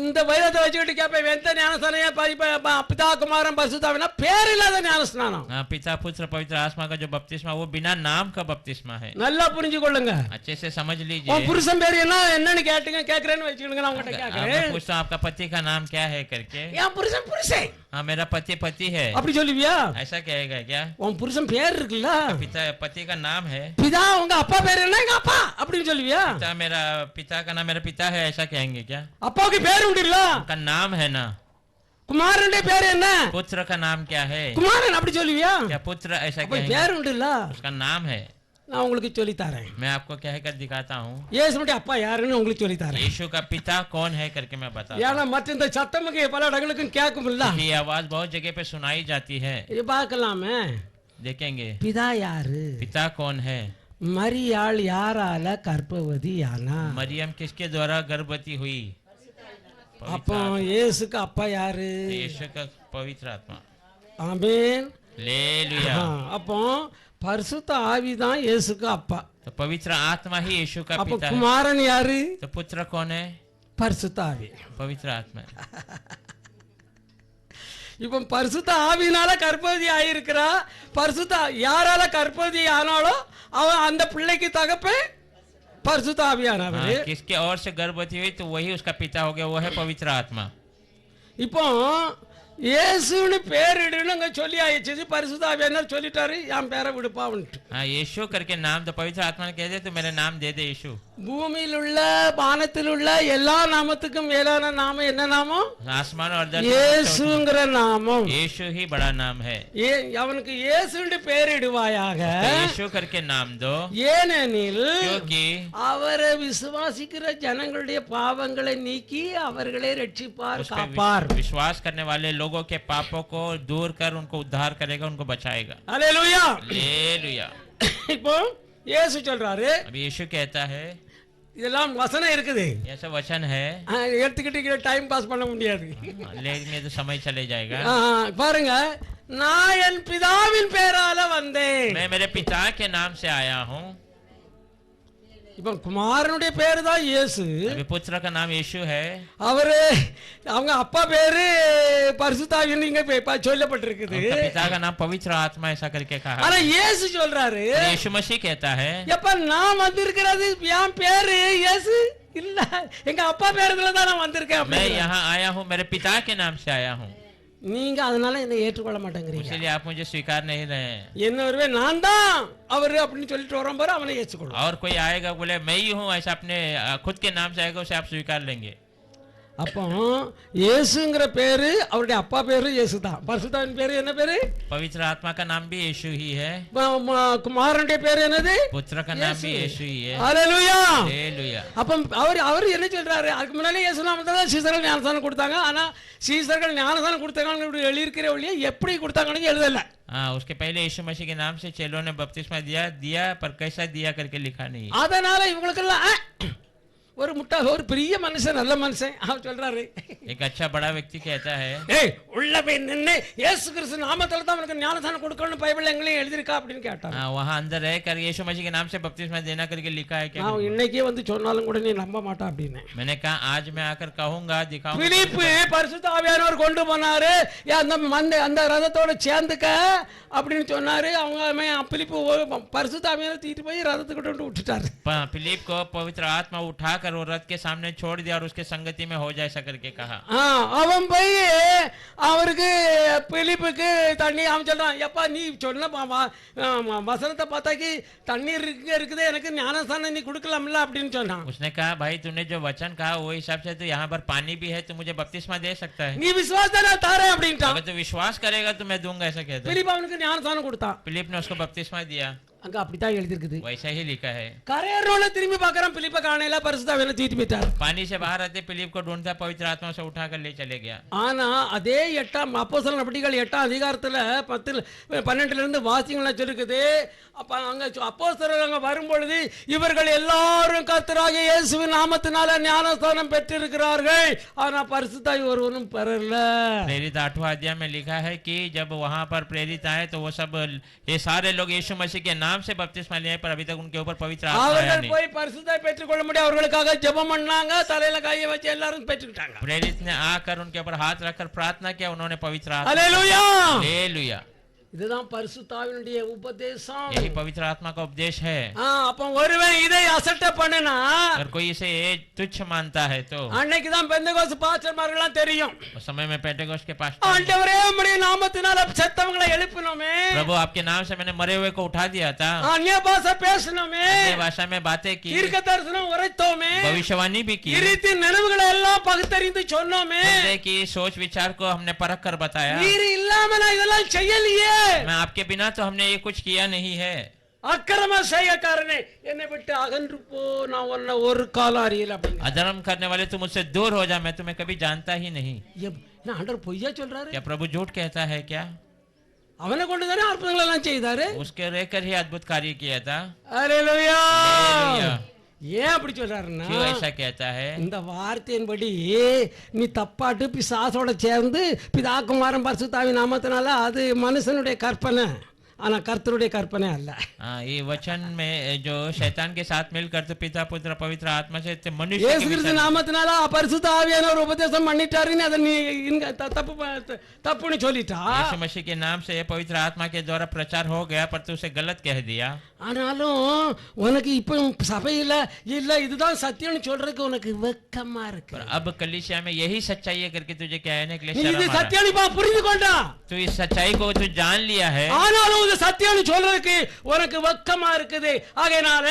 இந்த வைரத்தை வச்சுக்கிட்டு கேப்ப எந்த ஞானஸ்நானம் பிதா குமாரன் பரிசுத்தாவினா பேர் இல்லாத ஞானஸ்நானம்। पिता पुत्र पवित्र आत्मा का जो बपतिस्मा वो बिना नाम का बपतिस्मा है। நல்லா புரிஞ்சுக்கொள்ளுங்க। अच्छे से समझ लीजिए। உன் புருஷன் பேர் என்னன்னு கேக்குறேன்னு வச்சுக்கிடுங்க, நான் உங்ககிட்ட கேக்குறேன் पूछता हूं आपका पति का नाम क्या है करके। என் புருஷன் புருஷன் हाँ मेरा पति पति है அப்படி சொல்லுவியா? ऐसा कहेगा क्या? உன் புருஷன் பேர் இருக்குல்ல, पिता पति का नाम है, பிதா உங்க அப்பா பேர் என்ன? எங்க அப்பா அப்படின்னு சொல்லுவியா? पिता मेरा पिता का नाम मेरा पिता है ऐसा कहेंगे क्या? அப்பாவுக்கு பேர் உண்டு இல்ல, उनका नाम है ना। குமாரனுடைய பேர் என்ன? पुत्र का नाम क्या है? குமாரன் அப்படி சொல்லுவியா? क्या पुत्र ऐसा அப்ப कहेंगे? பேர் உண்டு இல்ல, उसका नाम है। நான் உங்களுக்கு சொல்லி தரேன்। मैं आपको कहकर दिखाता हूँ இயேசுனுடைய அப்பா யாருன்னு உங்களுக்கு சொல்லி தரேன்। यीशु का पिता कौन है करके मैं बताता ஏன்னா மற்ற இந்த சத்தமுக்கு பல இடங்களுக்கும் கேட்கும் இல்ல, हूँ। ये आवाज बहुत जगह पे सुनाई जाती है, இது பார்க்கலாமே। देखेंगे பிதா யாரு? पिता कौन है? மரியாள் யாரால கர்ப்பவதி ஆனா? मरियम किसके द्वारा गर्भवती हुई? அப்போ இயேசுக்கு அப்பா யாரு? यीशु का पवित्र आत्मा। ஆமென்। हालेलुया। அப்போ பரிசுத்த ஆவிதான் இயேசுக்கு அப்பா। तो पवित्र आत्मा ही यीशु का அப்போ पिता है। குமாரன் யாரு? तो पुत्र कौन है? பரிசுத்த ஆவி। पवित्र आत्मा। இப்போ பரிசுத்த ஆவினால கர்ப்பவதி ஆயிருக்கிறா, பரிசுத்த யாரால கர்ப்பவதி ஆனாலும் அவன் அந்த பிள்ளைக்கு தகப்பே பரிசுத்த ஆவியானவர்। किसके और से गर्भवती हुई तो वही उसका पिता हो गया, वो है पवित्र आत्मा। இப்போ இயேசுன்னு பேரிடுன்னு சொல்லி ஆயிடுச்சு, பரிசுத்த ஆவியானவர் சொல்லிட்டாரு என் பேரை விடுப்பாவுன்ட்டு। हाँ यीशु करके नाम तो पवित्र आत्मा ने कह दे तो मेरा नाम दे दे यीशु। பூமியில் உள்ள வானத்தில் உள்ள எல்லா நாமத்துக்கும் மேலான நாமம் என்ன நாமம்? आसमान और धरती இயேசுங்கிற நாமம்। यीशु ही बड़ा नाम है। அவனுக்கு இயேசுன்னு பேரிடுவாயாக, यीशु करके नाम दो, ஏனெனில் क्योंकि அவரை விசுவாசிக்கிற ஜனங்களுடைய பாவங்களை நீக்கி அவர்களை ரட்சிப்பார், उस पे காப்பார்। विश्वास करने वाले लोगों के पापों को दूर कर उनको उद्धार करेगा, उनको बचाएगा। அல்லேலூயா। हालेलुया। இப்போ இயேசு சொல்றாரு, अब यीशु कहता है, இதெல்லாம் வசனம் இருக்குது, ये सब वचन है, எடுத்துக்கிட்டு டைம் பாஸ் பண்ண முடியாது। लेने तो समय चले जाएगा। பாருங்க, நான் என் பிதாவின் பேரால வந்தேன்। मैं मेरे पिता के नाम से आया हूँ। இப்போ குமாரனுடைய பேரு தான் இயேசு, अभी पुत्र का नाम यीशु है, அவரு அவங்க அப்பா பேரு பரிசுத்தாவின்னு இங்க சொல்லப்பட்டிருக்குது। उनका पिता का नाम पवित्र आत्मा ऐसा करके कहा। ஆனா இயேசு சொல்றாரு, यीशु मसीह कहता है, எப்ப நான் வந்திருக்கிறது என் பேரு இயேசு இல்ல, எங்க அப்பா பேருல தான் நான் வந்திருக்கேன்। मैं यहाँ आया हूँ, मेरे पिता के नाम से आया हूँ, நீங்க அதனால என்னை ஏற்றுக்கொள்ள மாட்டேங்கிறீங்க। इसलिए आप मुझे स्वीकार नहीं रहे हैं। என்ன ஒருவே நான் தான் அவரு அப்படின்னு சொல்லிட்டு வரோம் பாரு, அவனை ஏற்றுக்கொள்ளும்। और कोई आएगा बोले मैं ही हूँ ऐसा अपने खुद के नाम से आएगा, उसे आप स्वीकार लेंगे। அப்போ இயேசுங்கிற பேரு அவருடைய அப்பா பேரு இயேசு தான்। பரிசுத்தாவின் பேரு என்ன பேரு? पवित्र आत्मा का नाम भी यीशु ही है, குமாரனுடைய பேரு என்னது? पुत्र का नाम भी यीशु ही है। ஹalleluya। हालेलुया। அப்ப அவர் என்ன சொல்றாரு? அதுக்கு முன்னாலே இயேசு நாமத்துல தான் சீசர்கள் ஞானஸ்நானம் கொடுத்தாங்க, ஆனா சீசர்கள் ஞானஸ்நானம் கொடுத்தாங்கன்னு எழுதியிருக்கிற ஒழிய எப்படி கொடுத்தாங்கன்னு எழுதல। हाँ उसके पहले यीशु मसीह के नाम से चेलों ने बपतिस्मा दिया पर कैसा दिया करके लिखा नहीं। அதனால இவங்களுக்கெல்லாம் ஒரு பெரிய மனுஷன், நல்ல மனுஷன், அவர் சொல்றாரு, एक अच्छा बड़ा व्यक्ति कहता है, ஏய் உள்ள போய் நின்னு இயேசு கிறிஸ்து நாமத்துல தான் உனக்கு ஞானஸ்நானம் கொடுக்கணும்னு பைபிள்ல எங்களையும் எழுதிருக்கா அப்படின்னு கேட்டாங்க. वहाँ अंदर रहकर यीशु मसीह के नाम से बपतिस्मा देना करके लिखा है क्या? நான் இன்னைக்கே வந்து சொன்னாலும் கூட நீ நம்ப மாட்டா அப்படின்னு. मैंने कहा आज मैं आकर कहूंगा, दिखाऊंगा. பிலிப்பு பரிசுத்த ஆவியானவர் கொண்டு போனாரு, அந்த ரதத்தோட சேர்ந்துக்க அப்படின்னு சொன்னாரு. அவங்க பிலிப்பு பரிசுத்த ஆவியானவர் தூக்கிட்டு போய் ரதத்துக்கிட்ட கொண்டு விட்டுட்டாரு. फिलिप को पवित्र आत्मा उठाकर वो रथ के सामने छोड़ दिया और उसके संगति में हो जाए करके कहा. அவன் போய் அவருக்கு பிலிப்புக்கு தண்ணி அவன் சொல்றான், எப்பா நீ சொன்ன வசனத்தை பார்த்தாக்கி தண்ணீர் இருக்குது, எனக்கு ஞானஸ்தானம் நீ கொடுக்கலாம்ல அப்படின்னு சொன்னான். उसने कहा भाई तूने जो वचन कहा वो हिसाब से तो यहाँ पर पानी भी है, तू मुझे बपतिस्मा दे सकता है. நீ விசுவாசனா தாரே அப்படின்ட்டான். अगर तू विश्वास करेगा तो मैं दूंगा ऐसा कहता है. பிலிப்பு அவனுக்கு ஞானஸ்தானம் கொடுத்தான். फिलिप ने उसको बपतिस्मा दिया. அங்க அப்படித்தான் எழுதி இருக்குது. वैसा ही लिखा है. கரையரோட திரும்பி பார்க்கறான், பிலிப்பை காணல, பரிசுத்த ஆவியானவர் தூக்கிட்டு போயிட்டார். पानी से बाहर आते फिलिप को ढूंढता, पवित्र आत्मा से उठाकर ले चले गया. ஆனா அதே 8 அப்போஸ்தலர் நடபடிகள் 8 அதிகாரத்துல 10-12 இருந்து வாசிங்களா சொல்லுது. அப்ப அங்க அப்போஸ்தலர் அங்க வரும்பொழுது இவர்கள் எல்லாரும் கர்த்தராகிய இயேசுவின் நாமத்தினால ஞானஸ்தானம் பெற்றிருக்கிறார்கள், ஆனா பரிசுத்த ஆவி ஒருவனும் பெறல. प्रेरित 8वां अध्याय में लिखा है कि जब वहां पर प्रेरित आए तो वो सब ये सारे लोग यीशु मसीह के नाम से बपतिस्मा लिए, पर अभी तक उनके ऊपर पवित्र आत्मा आया அவர்கள் नहीं. போய் பரிசுத்த பெற்றுக்கொள்ள முடியாது, அவர்களுக்காக ஜெபம் பண்ணாங்க, தலையில கையை வச்சு எல்லாரும் பெற்றுக்கிட்டாங்க. प्रेरित ने आकर उनके ऊपर हाथ रखकर प्रार्थना किया, उन्होंने पवित्र आत्मा. ஹல்லேலூயா. हालेलुया. இதுதான் பரிசுத்த ஆவியினுடைய உபதேசம். यही पवित्र आत्मा का उपदेश है. அப்ப ஒருவன் இதை அசட்ட பண்ணனா, अगर कोई इसे तुच्छ मानता है तो அன்னைக்கு தான் பெந்தேகோஸ்து பாஸ்டர்மார்கள்லாம் தெரியும், उस समय में पेंटेकोस्ट के पास, ஆண்டவரே உம்முடைய நாமத்தினால செத்தவங்களை எழுப்பினோமே, प्रभु आपके नाम से मैंने मरे हुए को उठा दिया था, அந்நிய பாஷை பேசினோமே, अन्य भाषा में बातें की, தீர்க்க தரிசனம் உரைத்தோமே, भविष्यवाणी भी की, இறுதி நினைவுகளை எல்லாம் பகுத்தறிந்து சொன்னோமே, हृदय की सोच विचार को हमने परख कर बताया. நீர் இல்லாம நான் இதெல்லாம் செய்யலையே, मैं आपके बिना तो हमने ये कुछ किया नहीं है. அக்கிரம செய்யக்காரனே என்னை விட்டு அகன்று போ, நான் உன்னை ஒரு காலம் அறியல அப்படின்னு. अधर्म करने वाले तुम मुझसे दूर हो जा, मैं तुम्हें कभी जानता ही नहीं. ஆண்டவர் பொய்யா சொல்றாரு? क्या प्रभु झूठ कहता है क्या? அவனை கொண்டுதானே அற்புதங்கள் எல்லாம் செய்தாரு, उसके रहकर ही अद्भुत कार्य किया था. ஹல்லேலூயா. हालेलुया. ஏன் அப்படி சொல்றாருன்னா, क्यों ऐसा कहता है? இந்த வார்த்தையின்படி நீ தப்பாட்டு பிசாசோட சேர்ந்து பிதாகுமாரன் பரிசுத்தாவி நாமத்தினால அது மனுஷனுடைய கற்பனை, ஆனா கர்த்தருடைய கற்பனை அல்ல. ये वचन में जो शैतान के साथ मिलकर तो पिता पुत्र पवित्र आत्मा से मनुष्य இயேசு के கிறிஸ்து विषय- நாமத்தினால பரிசுத்த ஆவியானவர் உபதேசம் பண்ணிட்டாருன்னு அதை நீ தப்புன்னு சொல்லிட்டா. यीशु मसीह के नाम से पवित्र आत्मा के द्वारा प्रचार हो गया, पर तू उसे गलत कह दिया. ஆனாலும் உனக்கு இப்ப சபையில இல்ல இதுதான் சத்தியம்னு சொல்றதுக்கு உனக்கு வெக்கமா இருக்கு. पर अब कलीसिया में यही सच्चाई है करके तुझे कहने के लिए நீ शर्म இது आ रहा है. சத்தியம் புரிந்து கொண்டா, तू इस सच्चाई को तू जान लिया है, ஆனாலும் இது சத்தியம்னு சொல்றதுக்கு உனக்கு வெக்கமா இருக்குது. ஆகையினால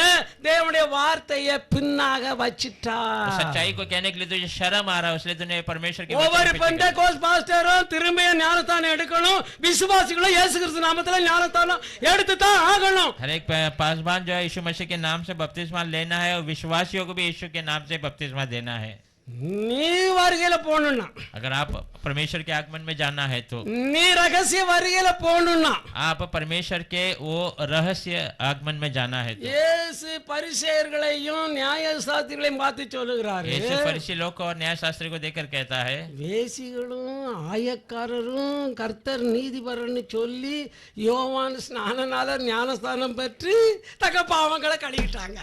தேவனுடைய வார்த்தையை பின்னாக வச்சிட்டா. सच्चाई को कहने के लिए तुझे शर्म आ रहा है, इसलिए तूने परमेश्वर के ஒவ்வொரு वचन पे टिका. பெந்தேகோஸ்து பாஸ்டரும் திரும்ப ஞானஸ்தானம் எடுக்கணும், விசுவாசிகளும் இயேசு கிறிஸ்து நாமத்துல ஞானஸ்தானம் எடுத்து தான் ஆகணும். हर एक पासवान जो है यीशु मसीह के नाम से बपतिस्मा लेना है, और विश्वासियों को भी यीशु के नाम से बपतिस्मा देना है. நீ வருகையில போகணும்னா, अगर आप परमेश्वर के आगमन में जाना है तो நீ ரகசிய வருகையில போகணும்னா, आप परमेश्वर के वो रहस्य आगमन में जाना है तो இயேசு பரிசேயர்களையும் நியாயசாஸ்திரிகளையும் பார்த்து சொல்லுகிறாரு, यीशु फरीसी लोग को और न्याय शास्त्री को देखकर कहता है, வேசிகளும் ஆயக்காரரும் கர்த்தர் நீதிபரன்னு சொல்லி யோவான் ஸ்நானனால ஞானஸ்தானம் பெற்று தக்க பாவங்களை கழுவிட்டாங்க.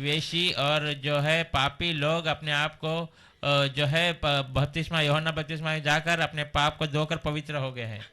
वेशी और जो है पापी लोग अपने आप को जो है बपतिस्मा यूहन्ना बपतिस्मा में जाकर अपने पाप को धोकर पवित्र हो गए हैं.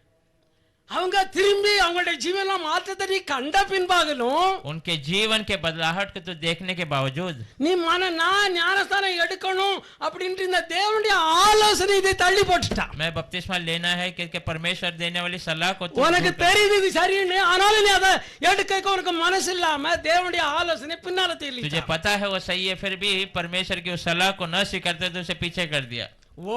அவங்க திரும்பி அவங்களுடைய ஜீவன மாற்றத்தை நீ கண்ட பின்பாகலும் उनके जीवन के बदलाहट को तो देखने के बावजूद நீ நான் ஞானஸ்தானம் எடுக்கணும் அப்படின்ட்டு இந்த தேவனுடைய ஆலோசனை இதை தள்ளி போட்டுட்டா. मैं बपतिस्मा लेना है क्योंकि परमेश्वर देने वाली सलाह को உனக்கு தெரியுது இது சரின்னு, ஆனாலும் நீ அதை எடுக்க உனக்கு மனசு இல்லாம தேவனுடைய ஆலோசனை பின்னால தெரியல. तुझे पता है वो सही है, फिर भी परमेश्वर की उस सलाह को न स्वीकारते तो उसे पीछे कर दिया.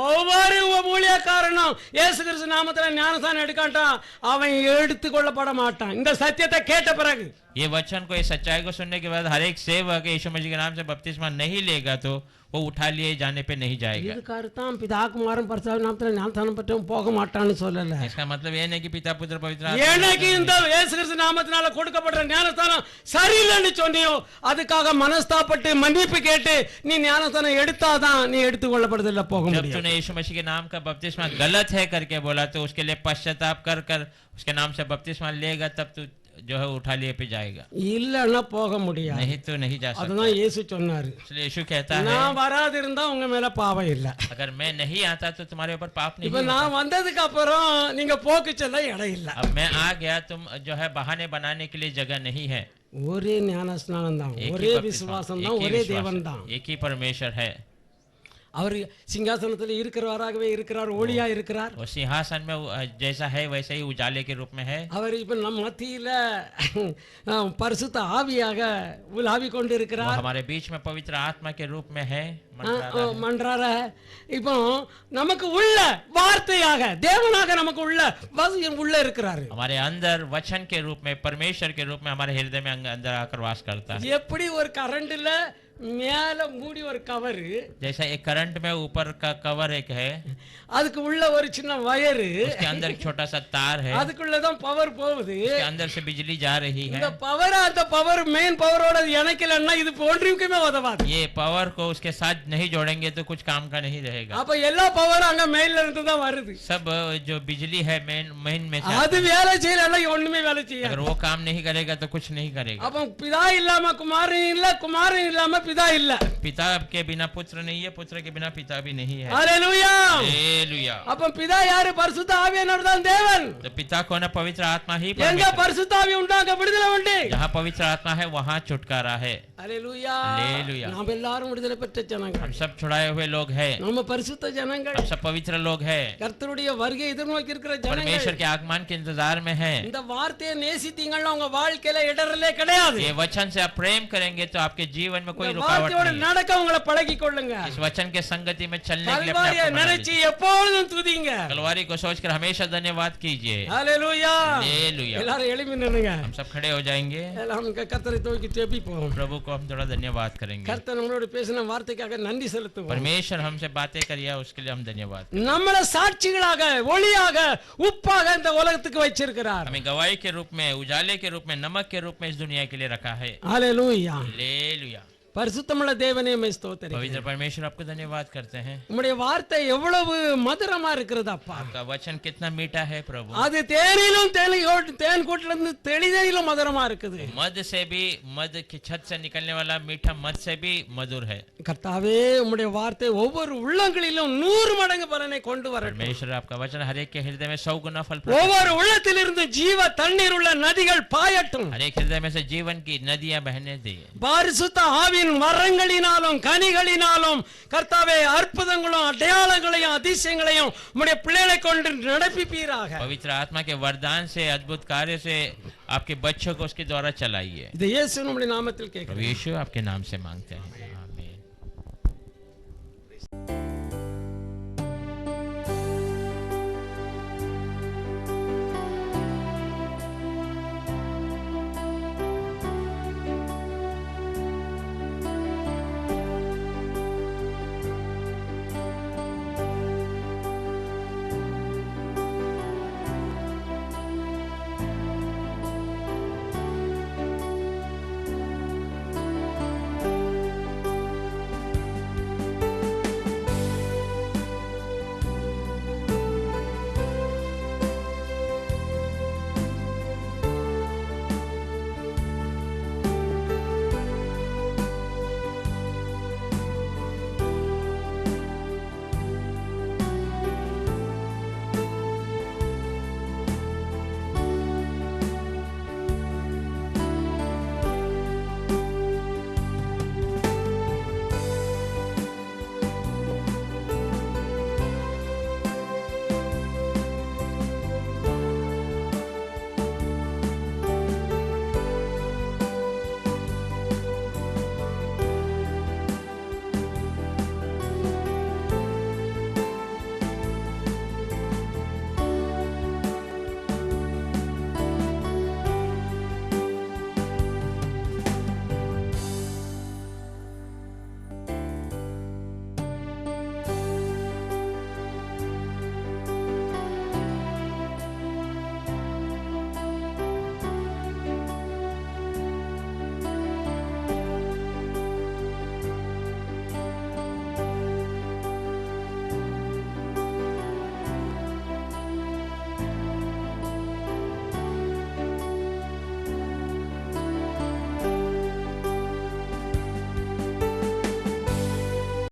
ஒவ்வொரு ஊழியக்காரனும் இயேசு கிறிஸ்து நாமத்துல ஞானஸ்தானம் எடுக்காட்டான், அவன் எடுத்துக்கொள்ளப்பட மாட்டான். இந்த சத்தியத்தை கேட்ட பிறகு ये वचन को, इस सच्चाई को सुनने के बाद हर एक सेवक यीशु मसीह के नाम से बपतिस्मा नहीं लेगा तो वो उठा लिए जाने पे नहीं जाएगा। இதுக்கர்த்தம் பிதா குமாரன் பரிசுத்த நாமத்தில் ஞானஸ்நானம் பெற்றவன் போக மாட்டான்னு சொல்லல. इसका मतलब ये नहीं कि पिता पुत्र पवित्र आत्मा எனக்கு இந்த இயேசு கிறிஸ்து நாமத்தினால கொடுக்கப்படுற ஞானஸ்நானம் சரியில்லைன்னு சொன்னியோ அதுக்காக மனஸ்தாபப்பட்டு மன்னிப்பு கேட்டு நீ ஞானஸ்நானம் எடுத்தாதான் நீ எடுத்துக்கொள்ளப்படுறதில்ல போக जब முடியும். तूने यीशु मसीह के नाम का बपतिस्मा गलत है करके बोला तो उसके लिए पश्चाताप कर कर उसके नाम से बपतिस्मा लेगा, तब तू जो है उठा लिए पे जाएगा, இல்லன்னா போக முடியாது. नहीं तो नहीं जा सकता। அதுதான் இயேசு சொன்னாரு. इसलिए यीशु कहता है நான் வராது இருந்தா உங்க மேல பாவம் இல்ல. अगर मैं नहीं आता तो तुम्हारे ऊपर पाप नहीं இப்ப நான் வந்ததுக்கு அப்புறம் நீங்க போக்கு செல்ல இடம் இல்ல. अब मैं आ गया, तुम जो है बहाने बनाने के लिए जगह नहीं है। ஒரே ஞானஸ்நானம் தான், एक ही ஒரே बपतिस्मा, விசுவாசம் एक தான், ही ஒரே विश्वास, தேவன் தான். एक ही परमेश्वर है। அவர் சிங்காசனத்தில் இருக்கிறவராகவே இருக்கிறார், ஒளியா இருக்கிறார். वो सिंहासन में जैसा है वैसे ही उजाले के रूप में है। அவர் இப்ப நம் மத்தியில பரிசுத்த ஆவியாக உலாவி கொண்டு वो இருக்கிறார். हमारे बीच में पवित्र आत्मा के रूप में है, மன்றார இப்போ நமக்கு உள்ள வார்த்தையாக தேவனாக நமக்கு உள்ள வசனம் உள்ள இருக்கிறாரு. हमारे अंदर वचन के रूप में, परमेश्वर के रूप में हमारे हृदय में अंदर आकर वास करता है। எப்படி ஒரு கரண்ட்ல மேல மூடி ஒரு கவர், जैसा एक करंट में ऊपर का कवर एक है, அதுக்கு உள்ள ஒரு சின்ன வயர், उसके अंदर एक छोटा सा तार है, அதுக்குள்ளதான் பவர் போகுது. उसके अंदर से बिजली जा रही है। இந்த பவர் அந்த பவர் மெயின் பவரோட இணைக்கலன்னா இது ஒன்றுக்குமே உதவாது. ये पावर को उसके साथ नहीं जोड़ेंगे तो कुछ काम का नहीं रहेगा। அப்ப எல்லா பவரும் அங்க மேல இருந்து தான் வருது. सब जो बिजली है मेन में से அது வேலை செய்யலன்னா ஒண்ணுமே வேலை செய்யாது. अगर वो काम नहीं करेगा तो कुछ नहीं करेगा। அப்ப பிதா இல்லாம குமாரன் இல்ல, குமாரன் இல்லாம பிதா இல்ல. पिता के बिना पुत्र नहीं है, पुत्र के बिना पिता भी नहीं है। ஹalleluya. हालेलुया। அப்ப பிதா யாரு? பரிசுத்த ஆவியானவர் தான் தேவன். तो पिता कौन है? पवित्र आत्मा ही எங்க परमेश्वर। பரிசுத்த ஆவி உண்டாங்க விடுதலை உண்டு. जहाँ पवित्र आत्मा है वहाँ छुटकारा है। ஹalleluya. हालेलुया। நாம் எல்லாரும் விடுதலை பெற்ற ஜனங்கள். हम सब छुड़ाए हुए लोग हैं, நம்ம பரிசுத்த ஜனங்கள். हम सब पवित्र लोग हैं, கர்த்தருடைய வருகை எதிர்நோக்கி இருக்கிற ஜனங்கள். परमेश्वर के आगमन के इंतजार में हैं। இந்த வார்த்தையை நேசித்தீங்கன்னா உங்க வாழ்க்கையில இடரலே கிடையாது. ये वचन से आप प्रेम करेंगे तो आपके जीवन में कोई இந்த रुकावट வார்த்தையோட नहीं है। நடக்க உங்களை பழகிக் கொள்ளுங்க. इस वचन के संगति में चलने के लिए अपने கல்வாரியை आप को बना நினைச்சு लीजिए। எப்பொழுதும் துதிங்க. कलवारी को सोचकर हमेशा धन्यवाद कीजिए। ஹalleluya. हालेलुया। எல்லாரும் எழுப்பி நின்னுங்க. हम सब खड़े हो जाएंगे, எல்லாம் கர்த்தரை தூக்கி ஜெபிப்போம். प्रभु को हम थोड़ा धन्यवाद करेंगे। கர்த்தர் நம்மளோட பேசின வார்த்தைக்காக நன்றி செலுத்துவோம். परमेश्वर हमसे बातें करिए, उसके लिए हम धन्यवाद। நம்மள சாட்சிகளாக ஒளியாக உப்பாக இந்த உலகத்துக்கு வச்சிருக்கிறார். हमें गवाही के रूप में, उजाले के रूप में, नमक के रूप में इस दुनिया के लिए रखा है। ஹalleluya. हालेलुया। பரிசுத்தமுள்ள தேவனே மை ஸ்தோத்திரம். पवित्र परमेश्वर आपको धन्यवाद करते हैं। உம்முடைய வார்த்தை எவ்வளவு மதுரமா இருக்கிறது அப்பா. आपका वचन कितना मीठा है प्रभु। அது தேனிலும் தேன் கூட்டில இருந்து தெளிதையிலும் மதுரமா இருக்குது. मध से भी, मध की छत से निकलने वाला मीठा मध से भी मधुर है। கர்த்தாவே உம்முடைய வார்த்தை ஒவ்வொரு உள்ளங்களிலும் 100 மடங்கு பலனை கொண்டு வரட்டும். परमेश्वर आपका वचन हर एक के हृदय में 100 गुना फल ஒவ்வொரு உள்ளத்திலிருந்து ஜீவ தண்ணீர் உள்ள நதிகள் பாயட்டும். हर एक हृदय में से जीवन की नदियां बहने दे। பரிசுத்த ஆவியின் வரங்களினாலும் கனிகளினாலும் கர்த்தாவே அற்புதங்களும் அடையாளங்களையும் அதிசயங்களையும் உம்முடைய பிள்ளைகளை கொண்டு நடப்பிப்பீராக. पवित्र आत्मा के वरदान से, अद्भुत कार्य से आपके बच्चों को उसके द्वारा चलाइए। இது இயேசுவின் நாமத்தில் கேட்கிறேன். प्रभु यीशु आपके नाम से मांगते हैं।